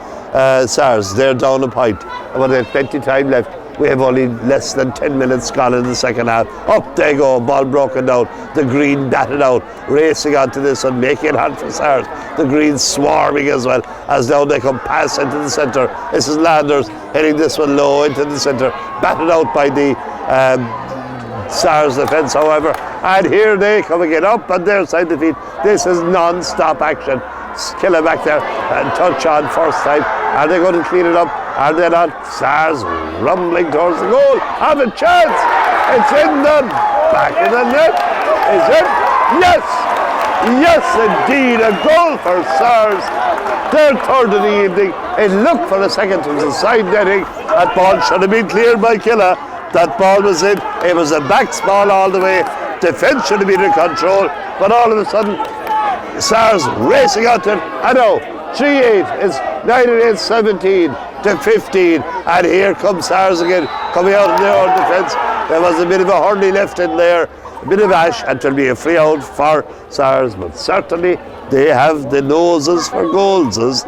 SARS. They're down a point. About there's plenty of time left. We have only less than 10 minutes gone in the second half. Up they go, ball broken down. The Green batted out, racing onto this one, making it hard for SARS. The Green swarming as well, as now they come pass into the centre. This is Landers heading this one low into the centre, batted out by the SARS defence, however. And here they come again, up on their side of the field. This is non-stop action. Killer back there and touch on first time. Are they going to clean it up? Are they not? SARS rumbling towards the goal. Have a chance. It's in the back of the net. Is it? Yes. Yes, indeed. A goal for SARS. Their third of the evening. It looked for a second. It was a side netting. That ball should have been cleared by Killer. That ball was in. It was a back ball all the way. Defence should have been in control. But all of a sudden, SARS racing out to it. I know. 3-8 is 9-8, 17-15, and here comes SARS again, coming out of their own defence. There was a bit of a hurley left in there, a bit of ash, and it'll be a free out for SARS, but certainly they have the noses for goals, as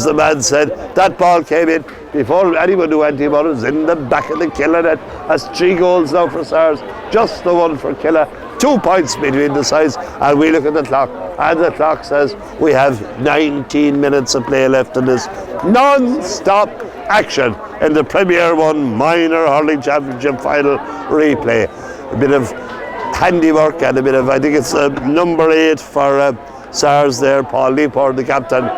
the man said. That ball came in before anyone knew anything about it. It was in the back of the Killer net. That's 3 goals now for SARS, just the one for Killer. 2 points between the sides, and we look at the clock, and the clock says we have 19 minutes of play left in this non-stop action in the Premier 1 Minor Hurling Championship final replay. A bit of handiwork and a bit of, I think it's number 8 for SARS there, Paul Leopold, the captain,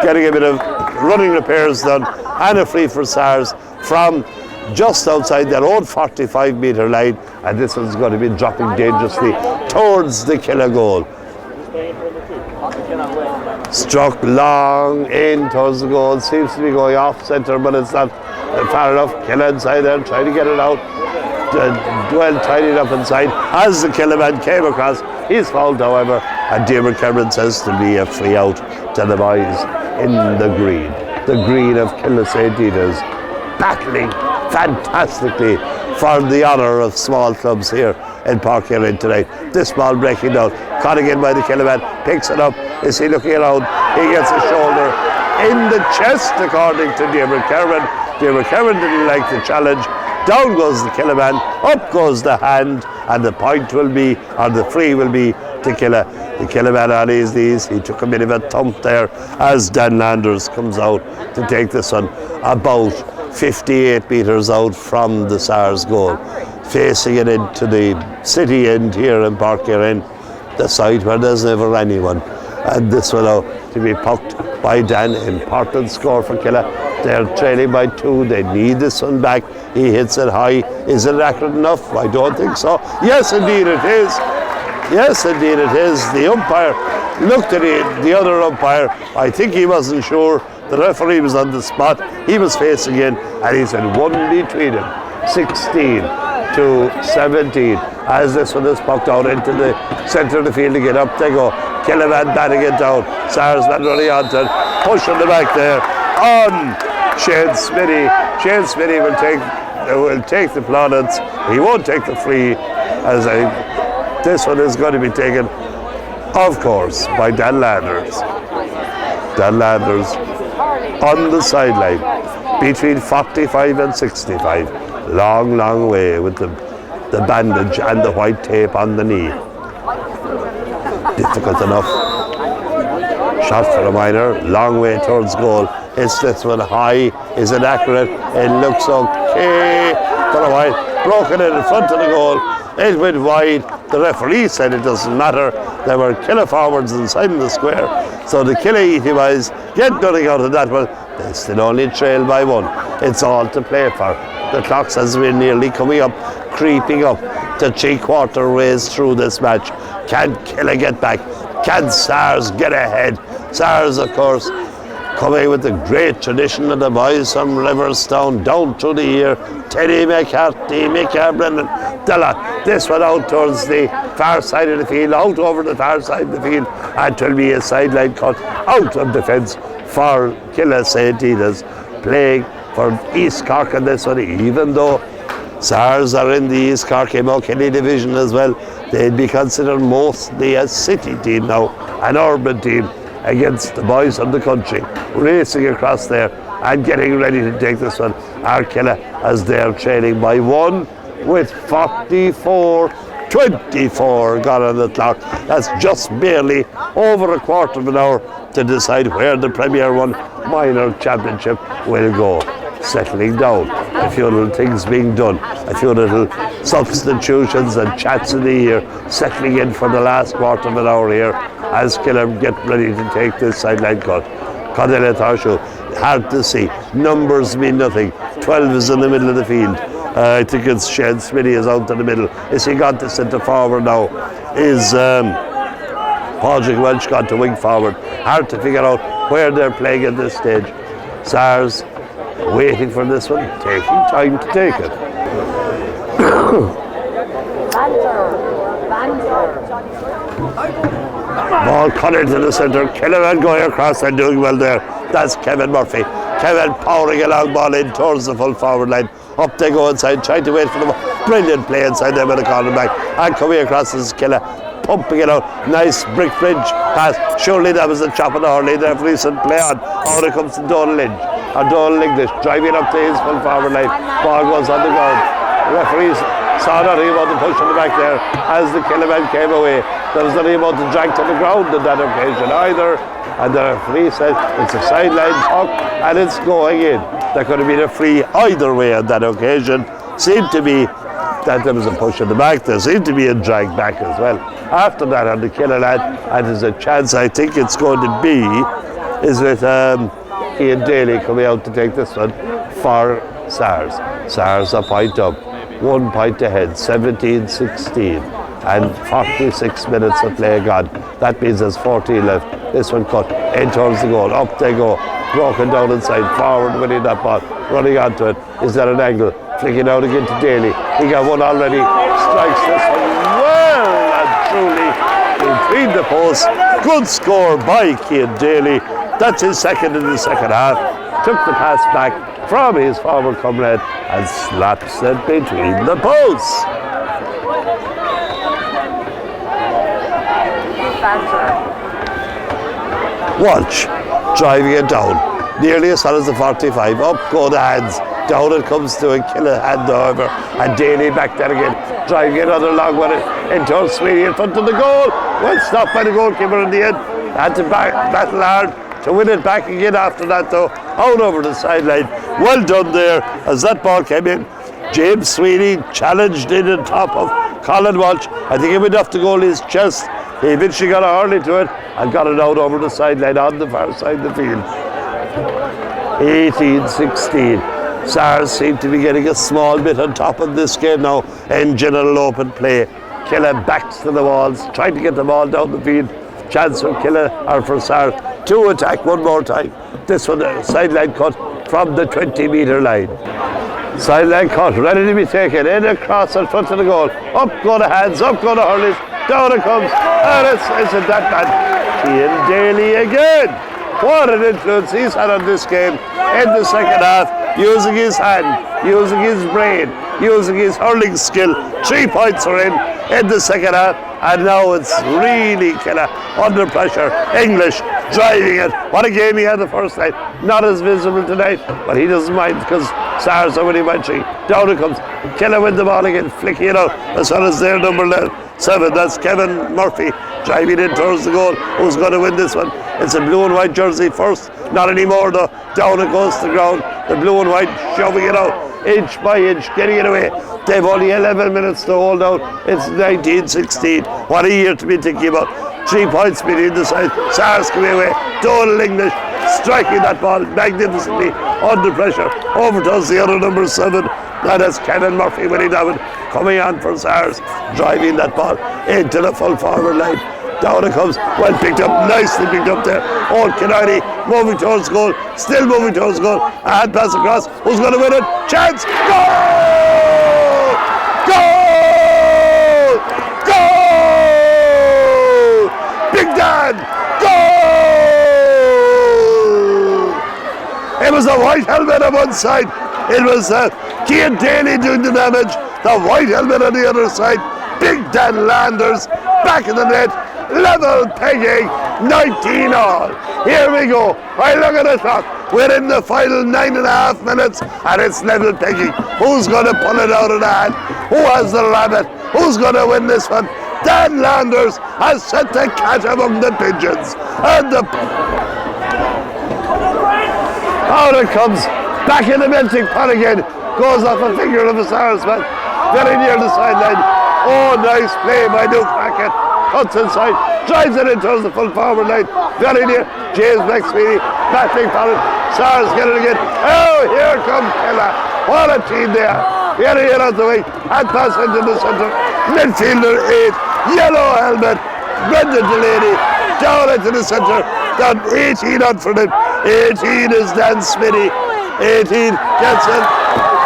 getting a bit of running repairs done, and a free for SARS from just outside their own 45-metre line, and this one's going to be dropping dangerously towards the Killer goal. Struck long in towards the goal, seems to be going off centre, but it's not far enough. Killer inside there, trying to get it out. Dwell tied it up inside as the Killer man came across. He's fouled, however, and David Cameron says to be a free out to the boys in the Green. The Green of Killer St. Dina's, battling fantastically for the honour of small clubs here in Park Ellen tonight. This ball breaking down, caught again by the Killer man, picks it up. Is he looking around? He gets a shoulder in the chest, according to David Cameron. David Cameron didn't like the challenge. Down goes the Killer man, up goes the hand, and the point will be, or the free will be, to Killer. The Killer man on his knees. He took a bit of a thump there as Dan Landers comes out to take this one about 58 metres out from the SARS goal, facing it into the city end here in Park Ellen, the side where there's never anyone. And this one out to be pucked by Dan. Important score for Killer. They're trailing by 2. They need this one back. He hits it high. Is it accurate enough? I don't think so. Yes, indeed it is. Yes, indeed it is. The umpire looked at it, the other umpire. I think he wasn't sure. The referee was on the spot. He was facing in, and he said 1 between them, 16-17. As this one is pucked out into the centre of the field again, up they go. Killer man batting it down. SARS man running onto it, pushing the back there on Shane Smitty. Shane Smitty will take the plaudits. He won't take the free. This one is going to be taken, of course, by Dan Landers. Dan Landers on the sideline between 45 and 65. Long, long way with the bandage and the white tape on the knee. Difficult enough. Shot for a minor, long way towards goal. It's this one high. Is it accurate? It looks okay for a while. Broken in front of the goal. It went wide. The referee said it doesn't matter. There were Killer forwards inside the square. So the Killer Eaty boys get nothing out of that one. They still only trail by 1. It's all to play for. The clock says we're nearly coming up, creeping up to 3/4 ways through this match. Can Killer get back? Can SARS get ahead? SARS, of course, coming with the great tradition of the boys from Riverstown down through the year. Teddy McCarthy, Micah Brennan, Della. This one out towards the far side of the field, out over the far side of the field, and it will be a sideline cut out of defence for Killer St. Dina's, playing for East Cork in this one, even though SARS are in the East Cork Kelly division as well. They'd be considered mostly a city team now, an urban team, against the boys of the country, racing across there and getting ready to take this one. Arkilla, as they're trailing by 1 with 44-24 gone on the clock. That's just barely over a quarter of an hour to decide where the Premier 1 minor championship will go. Settling down, a few little things being done, a few little substitutions and chats in the ear, settling in for the last quarter of an hour here as Killam get ready to take this sideline cut. Cadella Tarshu, hard to see, numbers mean nothing. 12 is in the middle of the field. I think it's Shane Smitty is out in the middle. Is he got to centre forward now? Is Padraig Welch got to wing forward? Hard to figure out where they're playing at this stage. SARS waiting for this one, taking time to take it. Ball cut into the centre. Kellevan going across and doing well there. That's Kevin Murphy. Kevin powering along, ball in towards the full forward line. Up they go inside, trying to wait for the brilliant play inside there with the corner back. And coming across is Killer, pumping it out. Nice brick bridge pass. Surely that was a chop of the hurley there for recent play on. Out it comes to Donald Lynch. Or Donald English driving up to his full forward line. Ball goes on the ground. Referees saw nothing about the push on the back there as the Killerman came away. There was nothing about the drag to the ground on that occasion either. And the referee said it's a sideline puck and it's going in. There could have been a free either way on that occasion. Seemed to be that there was a push on the back. There seemed to be a drag back as well. After that on the Killerman, and there's a chance I think it's going to be is with Ian Daly coming out to take this one for SARS. SARS a point up, 1 point ahead, 17-16, and 46 minutes of play gone. That means there's 14 left. This one cut in towards the goal. Up they go, broken down inside, forward winning that ball, running onto it. Is there an angle? Flicking out again to Daly. He got one already. Strikes this one well and truly between the posts. Good score by Cian Daly. That's his second in the second half. Took the pass back from his forward comrade and slaps it between the posts. Walsh driving it down. Nearly as far as the 45. Up go the hands. Down it comes to a killer hand however. And Daly back there again. Driving another long one into Sweeney in front of the goal. Well stopped by the goalkeeper in the end. Had to battle hard to win it back again after that though. Out over the sideline. Well done there as that ball came in. James Sweeney challenged in on top of Colin Walsh. I think he went off the goalie's chest. He eventually got a hurley to it and got it out over the sideline on the far side of the field. 18-16. SARS seem to be getting a small bit on top of this game now in general open play. Killer backs to the walls, trying to get the ball down the field. Chance for Killer or for SARS to attack one more time. This one a sideline cut from the 20-metre line. Sideline cut, ready to be taken. In across in front of the goal. Up go the hands, up go the hurleys. Down it comes. And isn't that man? Cian Daly again. What an influence he's had on this game in the second half. Using his hand, using his brain, using his hurling skill. 3 points are in the second half. And now it's really kind of under pressure. English driving it. What a game he had the first night. Not as visible tonight, but he doesn't mind because SARS are winning by 3. Down it comes. Killer with the ball again, flicking it out. As well as their number 7. That's Kevin Murphy driving in towards the goal. Who's going to win this one? It's a blue and white jersey first. Not anymore though. Down it goes to the ground. The blue and white shoving it out. Inch by inch, getting it away. They've only 11 minutes to hold out. It's 19-16. What a year to be thinking about. 3 points between the side. SARS coming away. Donald English striking that ball magnificently under pressure. Over towards the other number 7. That is Kevin Murphy winning that one. Coming on for SARS. Driving that ball into the full forward line. Down it comes, well picked up, nicely picked up there. Old Kennedy moving towards goal, still moving towards goal. A hand pass across, who's going to win it? Chance! Goal! Goal! Goal! Big Dan! Goal! It was a white helmet on one side. It was Ian Daly doing the damage. The white helmet on the other side. Big Dan Landers back in the net. Level pegging. 19 all. Here we go. I look at the clock. We're in the final 9.5 minutes and it's level pegging. Who's going to pull it out of the hand? Who has the rabbit? Who's going to win this one? Dan Landers has set the cat among the pigeons. And the... Out it comes. Back in the melting pot again. Goes off a finger of a Sarsman. Very near the sideline. Oh, nice play by Luke Hackett. Cuts inside. Drives it in towards the full forward line. Very near. James McSweeney. Battling for it. Sars get it again. Oh, here comes Keller. What a team they are. Here out the wing. And pass into the centre. Midfielder 8. Yellow helmet. Brendan Delaney. Down into the centre. Down 18 on for them. 18 is Dan Smitty. 18 gets it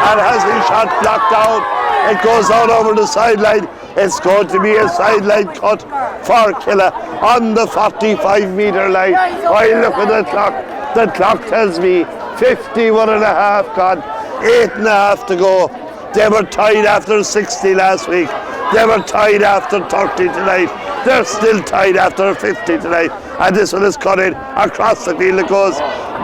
and has his shot blocked out. It goes out over the sideline. It's going to be a sideline cut for Killa on the 45-metre line. I look at the clock. The clock tells me 51 and a half gone, 8.5 to go. They were tied after 60 last week. They were tied after 30 tonight. They're still tied after 50 tonight. And this one is cut in across the field. It goes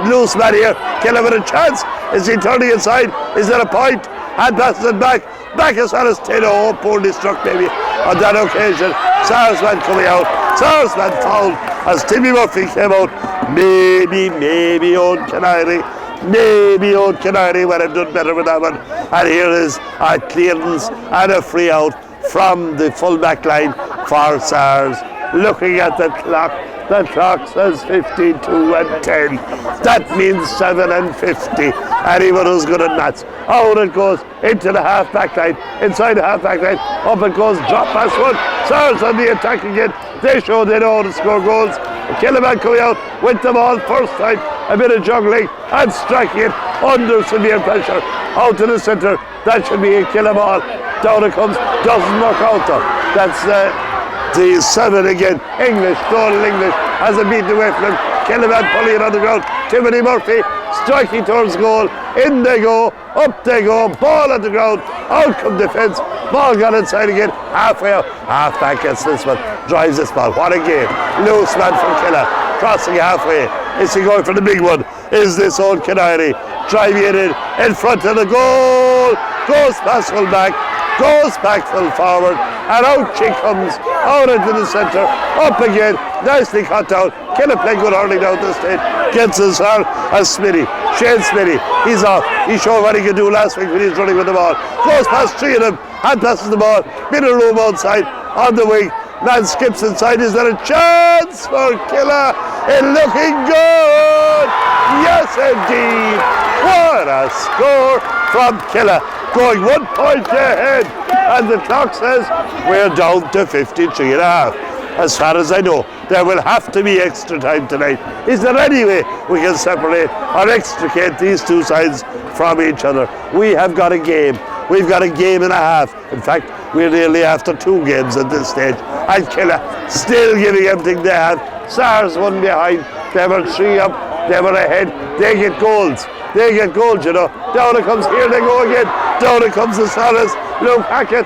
loose man here. Killa with a chance. Is he turning inside? Is there a point? And passes it back. Back as well as 10. Oh, poorly struck maybe on that occasion. Sarsman coming out. Sarsman fouled as Timmy Murphy came out. Maybe Owen Canary. Maybe Owen Canary would have done better with that one. And here is a clearance and a free out from the full back line for Sars. Looking at the clock says 52 and 10. That means 7 and 50. Anyone who's good at maths. Out it goes into the half back line, inside the half back line, up it goes, drop pass one. Sars on the attack again. They show they know how to score goals. Killaman coming out with the ball first time, a bit of juggling and striking it under severe pressure. Out to the centre, that should be a killer ball. Down it comes, doesn't work out though. That's the 7 again. English, total English, has a beat away from him. Killaman pulling it on the ground. Timothy Murphy striking towards goal. In they go, up they go, ball on the ground. Out come defence. Ball got inside again, halfway out. Half back gets this one, drives this ball. What a game. Loose man from Killa, crossing halfway. Is he going for the big one? Is this old Canary driving it in front of the goal? Goes past full back. Goes back full forward, and out she comes, out into the centre, up again, nicely cut out. Killa play good hurling down the stage, gets his hand as Smitty, Shane Smitty, he's off. He showed what he could do last week when he's running with the ball. Goes past 3 of them, hand passes the ball, bit of room outside, on the wing, man skips inside. Is there a chance for Killa? It's looking good! Yes indeed! What a score from Killa! Going 1 point ahead, and the clock says we're down to 53 and a half. As far as I know, there will have to be extra time tonight. Is there any way we can separate or extricate these two sides from each other? We have got a game. We've got a game and a half. In fact, we're nearly after 2 games at this stage. And Killa still giving everything they have. Sars 1 behind. They were 3 up. They were ahead. They get goals. They get goals, you know. Down it comes. Here they go again. Down it comes the Sars. Luke Hackett.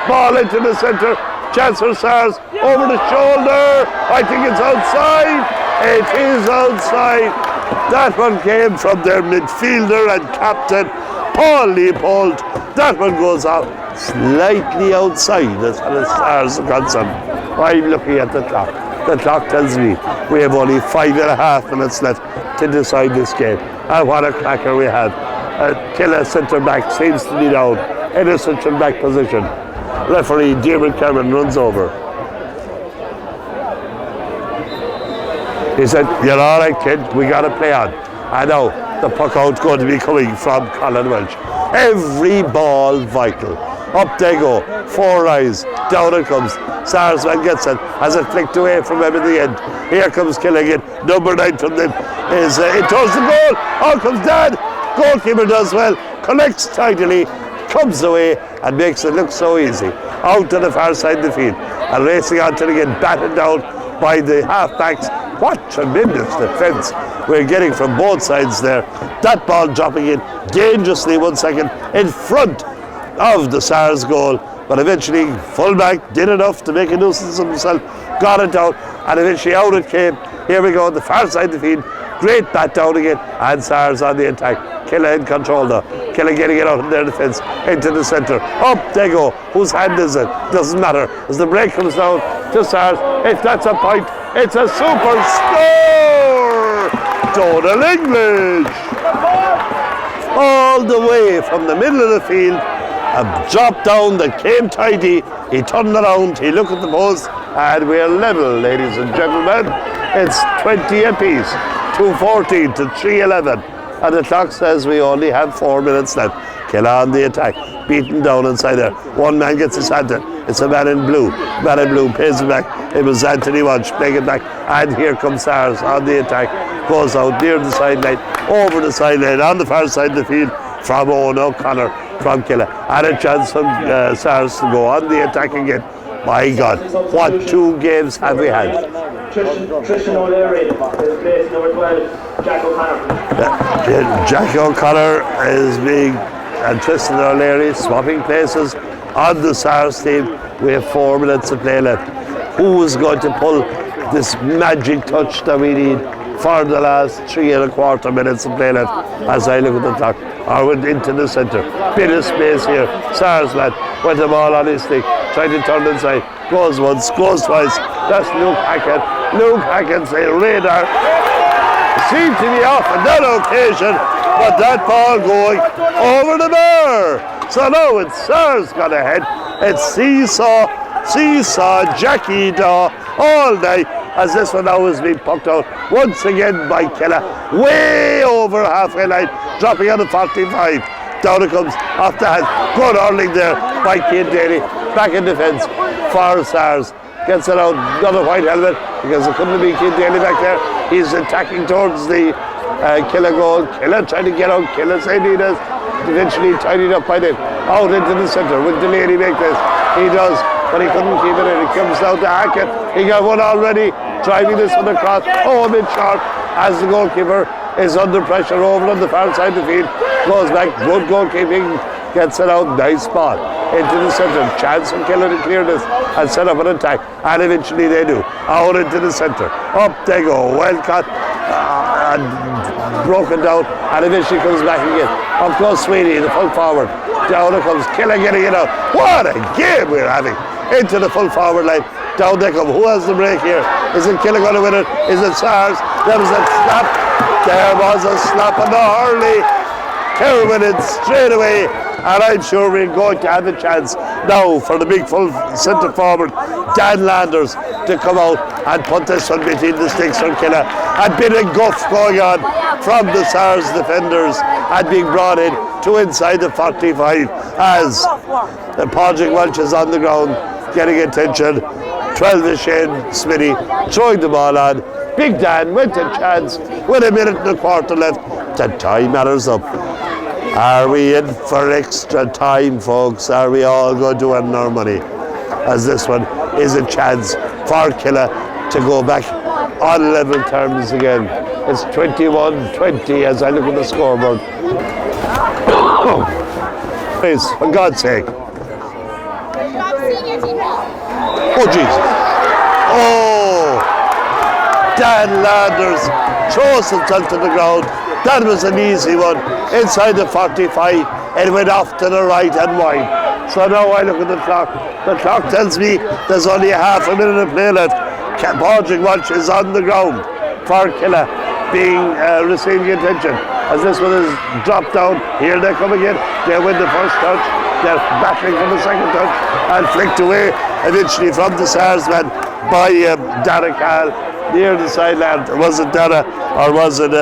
Ball into the centre. Chance for Sars. Over the shoulder. I think it's outside. It is outside. That one came from their midfielder and captain, Paul Leopold. That one goes out slightly outside as far as Sars are concerned. I'm looking at the clock. The clock tells me we have only 5.5 minutes left to decide this game. And what a cracker we have. Killa centre back seems to be down in a centre back position. Referee David Cameron runs over. He said, "You're all right, kid, we got to play on." I know the puck out's going to be coming from Colin Welch. Every ball vital. Up they go, 4 eyes, down it comes. Sarsman gets it, has it flicked away from him in the end. Here comes Killigan, number 9 from them. It towards the goal, out comes Dan. Goalkeeper does well, collects tidily, comes away and makes it look so easy. Out to the far side of the field and racing on till again, batted down by the half-backs. What tremendous defence we're getting from both sides there. That ball dropping in dangerously 1 second in front of the Sars goal, but eventually fullback did enough to make a nuisance of himself, got it down, and eventually out it came. Here we go on the far side of the field. Great bat down again, and Sars on the attack. Killa in control now. Killa getting it out in their defence into the centre. Up they go. Whose hand is it? Doesn't matter. As the break comes down to Sars, if that's a point, it's a super score! Donal English! All the way from the middle of the field, a drop down that came tidy. He turned around, he looked at the post, and we're level, ladies and gentlemen. It's 20 apiece, 2:14 to 3:11. And the clock says we only have 4 minutes left. Killa on the attack, beaten down inside there. One man gets his hand in. It's a man in blue. Man in blue pays it back. It was Anthony Walsh playing it back. And here comes Sars on the attack. Goes out near the sideline, over the sideline, on the far side of the field from Owen O'Connor from Killa. And a chance from Sars to go on the attack again. My God, what 2 games have we had? Tristan O'Leary is place number 12, Jack O'Connor. Jack O'Connor is being, and Tristan O'Leary swapping places on the Sars team. We have 4 minutes to play left. Who is going to pull this magic touch that we need for the last 3.25 minutes to play left? As I look at the clock, I went into the centre. Bit of space here. Sars lad went the ball on his stick, tried to turn inside. Goes once, goes twice. That's Luke Hackett. Luke Hackett's a radar. Seemed to be off on that occasion, but that ball going over the bar. So now it's Sars got ahead. It's seesaw, Jackie Daw all night, as this one now is being pucked out once again by Killa. Way over halfway line, dropping on the 45. Down it comes off the hand. Good hurling there by Keane Daly. Back in defence for Sars. Gets it out, not a white helmet, because it couldn't be Keane Daly back there. He's attacking towards the Killa goal. Killa trying to get out. Killa saying he does. Eventually tidied up by them. Out into the centre. Will Delaney make this? He does, but he couldn't keep it in. It comes down to Hackett. He got one already. Driving this one across. Oh, a bit short as the goalkeeper is under pressure over on the far side of the field. Goes back. Good goalkeeping. Gets it out. Nice ball into the centre. Chance for Killa to clear this and set up an attack. And eventually they do. Out into the centre. Up they go. Well cut. And broken down. And eventually comes back again. Up goes Sweeney, the full forward. Down it comes. Killa getting it out. What a game we're having. Into the full forward line. Down they come. Who has the break here? Is it Killa going to win it? Is it Sars? There was a slap. There was a slap on the hurley. Kerr win it straight away. And I'm sure we're going to have a chance now for the big full centre forward, Dan Landers, to come out and put this one between the sticks for Killa. A bit of guff going on from the Sars defenders and being brought in to inside the 45 as Padraig Welch is on the ground getting attention. 12 is Shane Smitty throwing the ball on. Big Dan went a chance with 1.25 minutes left. The time matters up. Are we in for extra time, folks? Are we all going to earn our money? As this one is a chance for Killa to go back on level terms again. It's 21-20 as I look at the scoreboard. Please, for God's sake. Oh, Jesus. Oh! Dan Landers throws himself to the ground. That was an easy one. Inside the 45, it went off to the right and wide. So now I look at the clock. The clock tells me there's only a half a minute of play left. Padraig Welch is on the ground for Killa, being receiving attention. As this one is dropped down, here they come again. They win the first touch. They're battling for the second touch and flicked away eventually from the Sars man by Dara Cahill near the sideline. Was it Dara or was it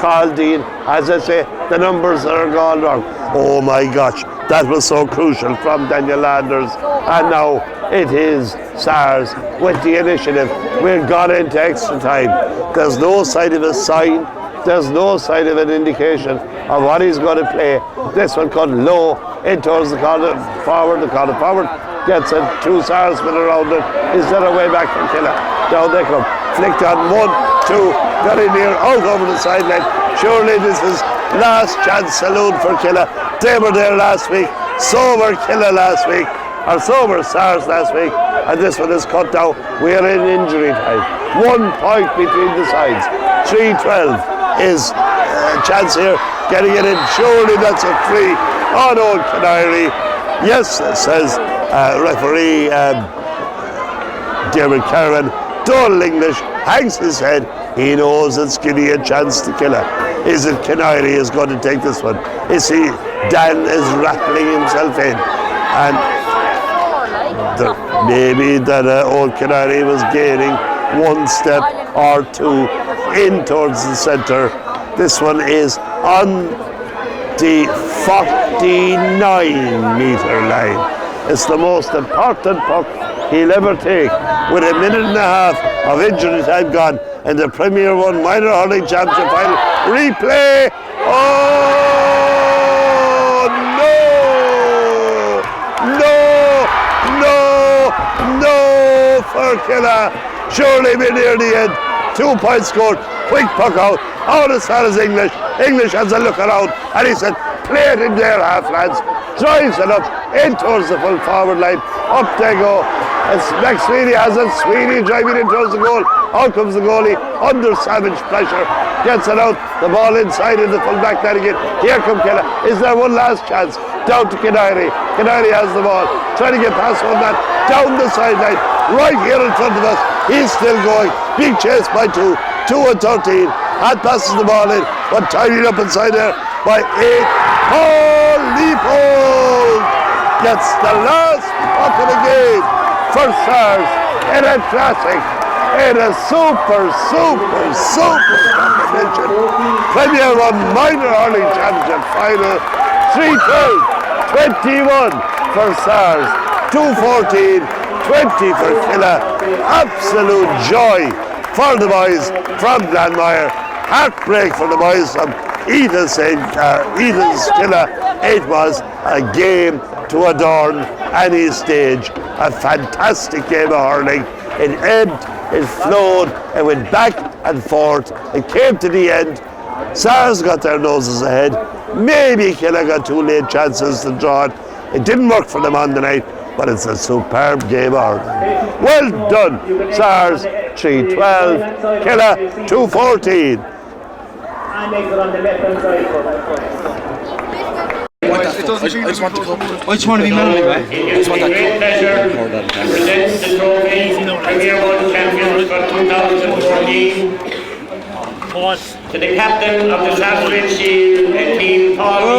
Carl Dean? As I say, the numbers are gone wrong. Oh my gosh, that was so crucial from Daniel Landers. And now it is Sars with the initiative. We're gone into extra time. There's no sign of a sign. There's no sign of an indication of what he's going to play. This one cut low in towards the corner forward. The corner forward gets it. 2 Sars men around it. Is there a way back from Killa? Down they come. Flicked on 1, 2, very near, out over the sideline. Surely this is last chance saloon for Killa. They were there last week. So were Killa last week. Or so were SARS last week. And this one is cut down. We are in injury time. 1 point between the sides. 3-12 is a chance here. Getting it in. Surely that's a free on Old Canary. Yes, says referee David Cameron. Donald English hangs his head. He knows it's giving a chance to Killa. Is it Canary is going to take this one? Is he? Dan is rattling himself in. And maybe that Old Canary was gaining 1 step or 2 in towards the centre. This one is on the 49-metre line. It's the most important puck he'll ever take, with a minute and a half of injury time gone in the Premier 1 Minor Hurling Championship final. Replay! Oh no! No for Killa. Surely we're near the end. 2 points scored. Quick puck out as far as English. English has a look around and he said, play it in their half, lads. Drives it up in towards the full forward line. Up they go. As Max Sweeney has it. Sweeney driving in towards the goal. Out comes the goalie under savage pressure. Gets it out. The ball inside in the full back line again. Here come Killa. Is there one last chance? Down to Canary. Canary has the ball. Trying to get past one man. Down the sideline. Right here in front of us. He's still going. Being chased by 2. 2-13. Hat passes the ball in. But tied up inside there by 8. Paul Leopold gets the last puck of the game for SARS in a classic, in a super competition. Premier 1 Minor Hurling Championship final. 3-12, 21 for SARS, 2-14, 20 for Killa. Absolute joy for the boys from Glanmire. Heartbreak for the boys from Eden's Killa. It was a game to adorn any stage. A fantastic game of hurling. It ebbed, it flowed, it went back and forth. It came to the end. SARS got their noses ahead. Maybe Killa got 2 late chances to draw it. It didn't work for them on the night, but it's a superb game of hurling. Well done, SARS 3-12, Killa 2-14. And exit on the left hand side. I just want to be melody, right? It gives me great pleasure to present the trophy Premier 1 champions for 2014 to the captain of the South Shield, Team Paul.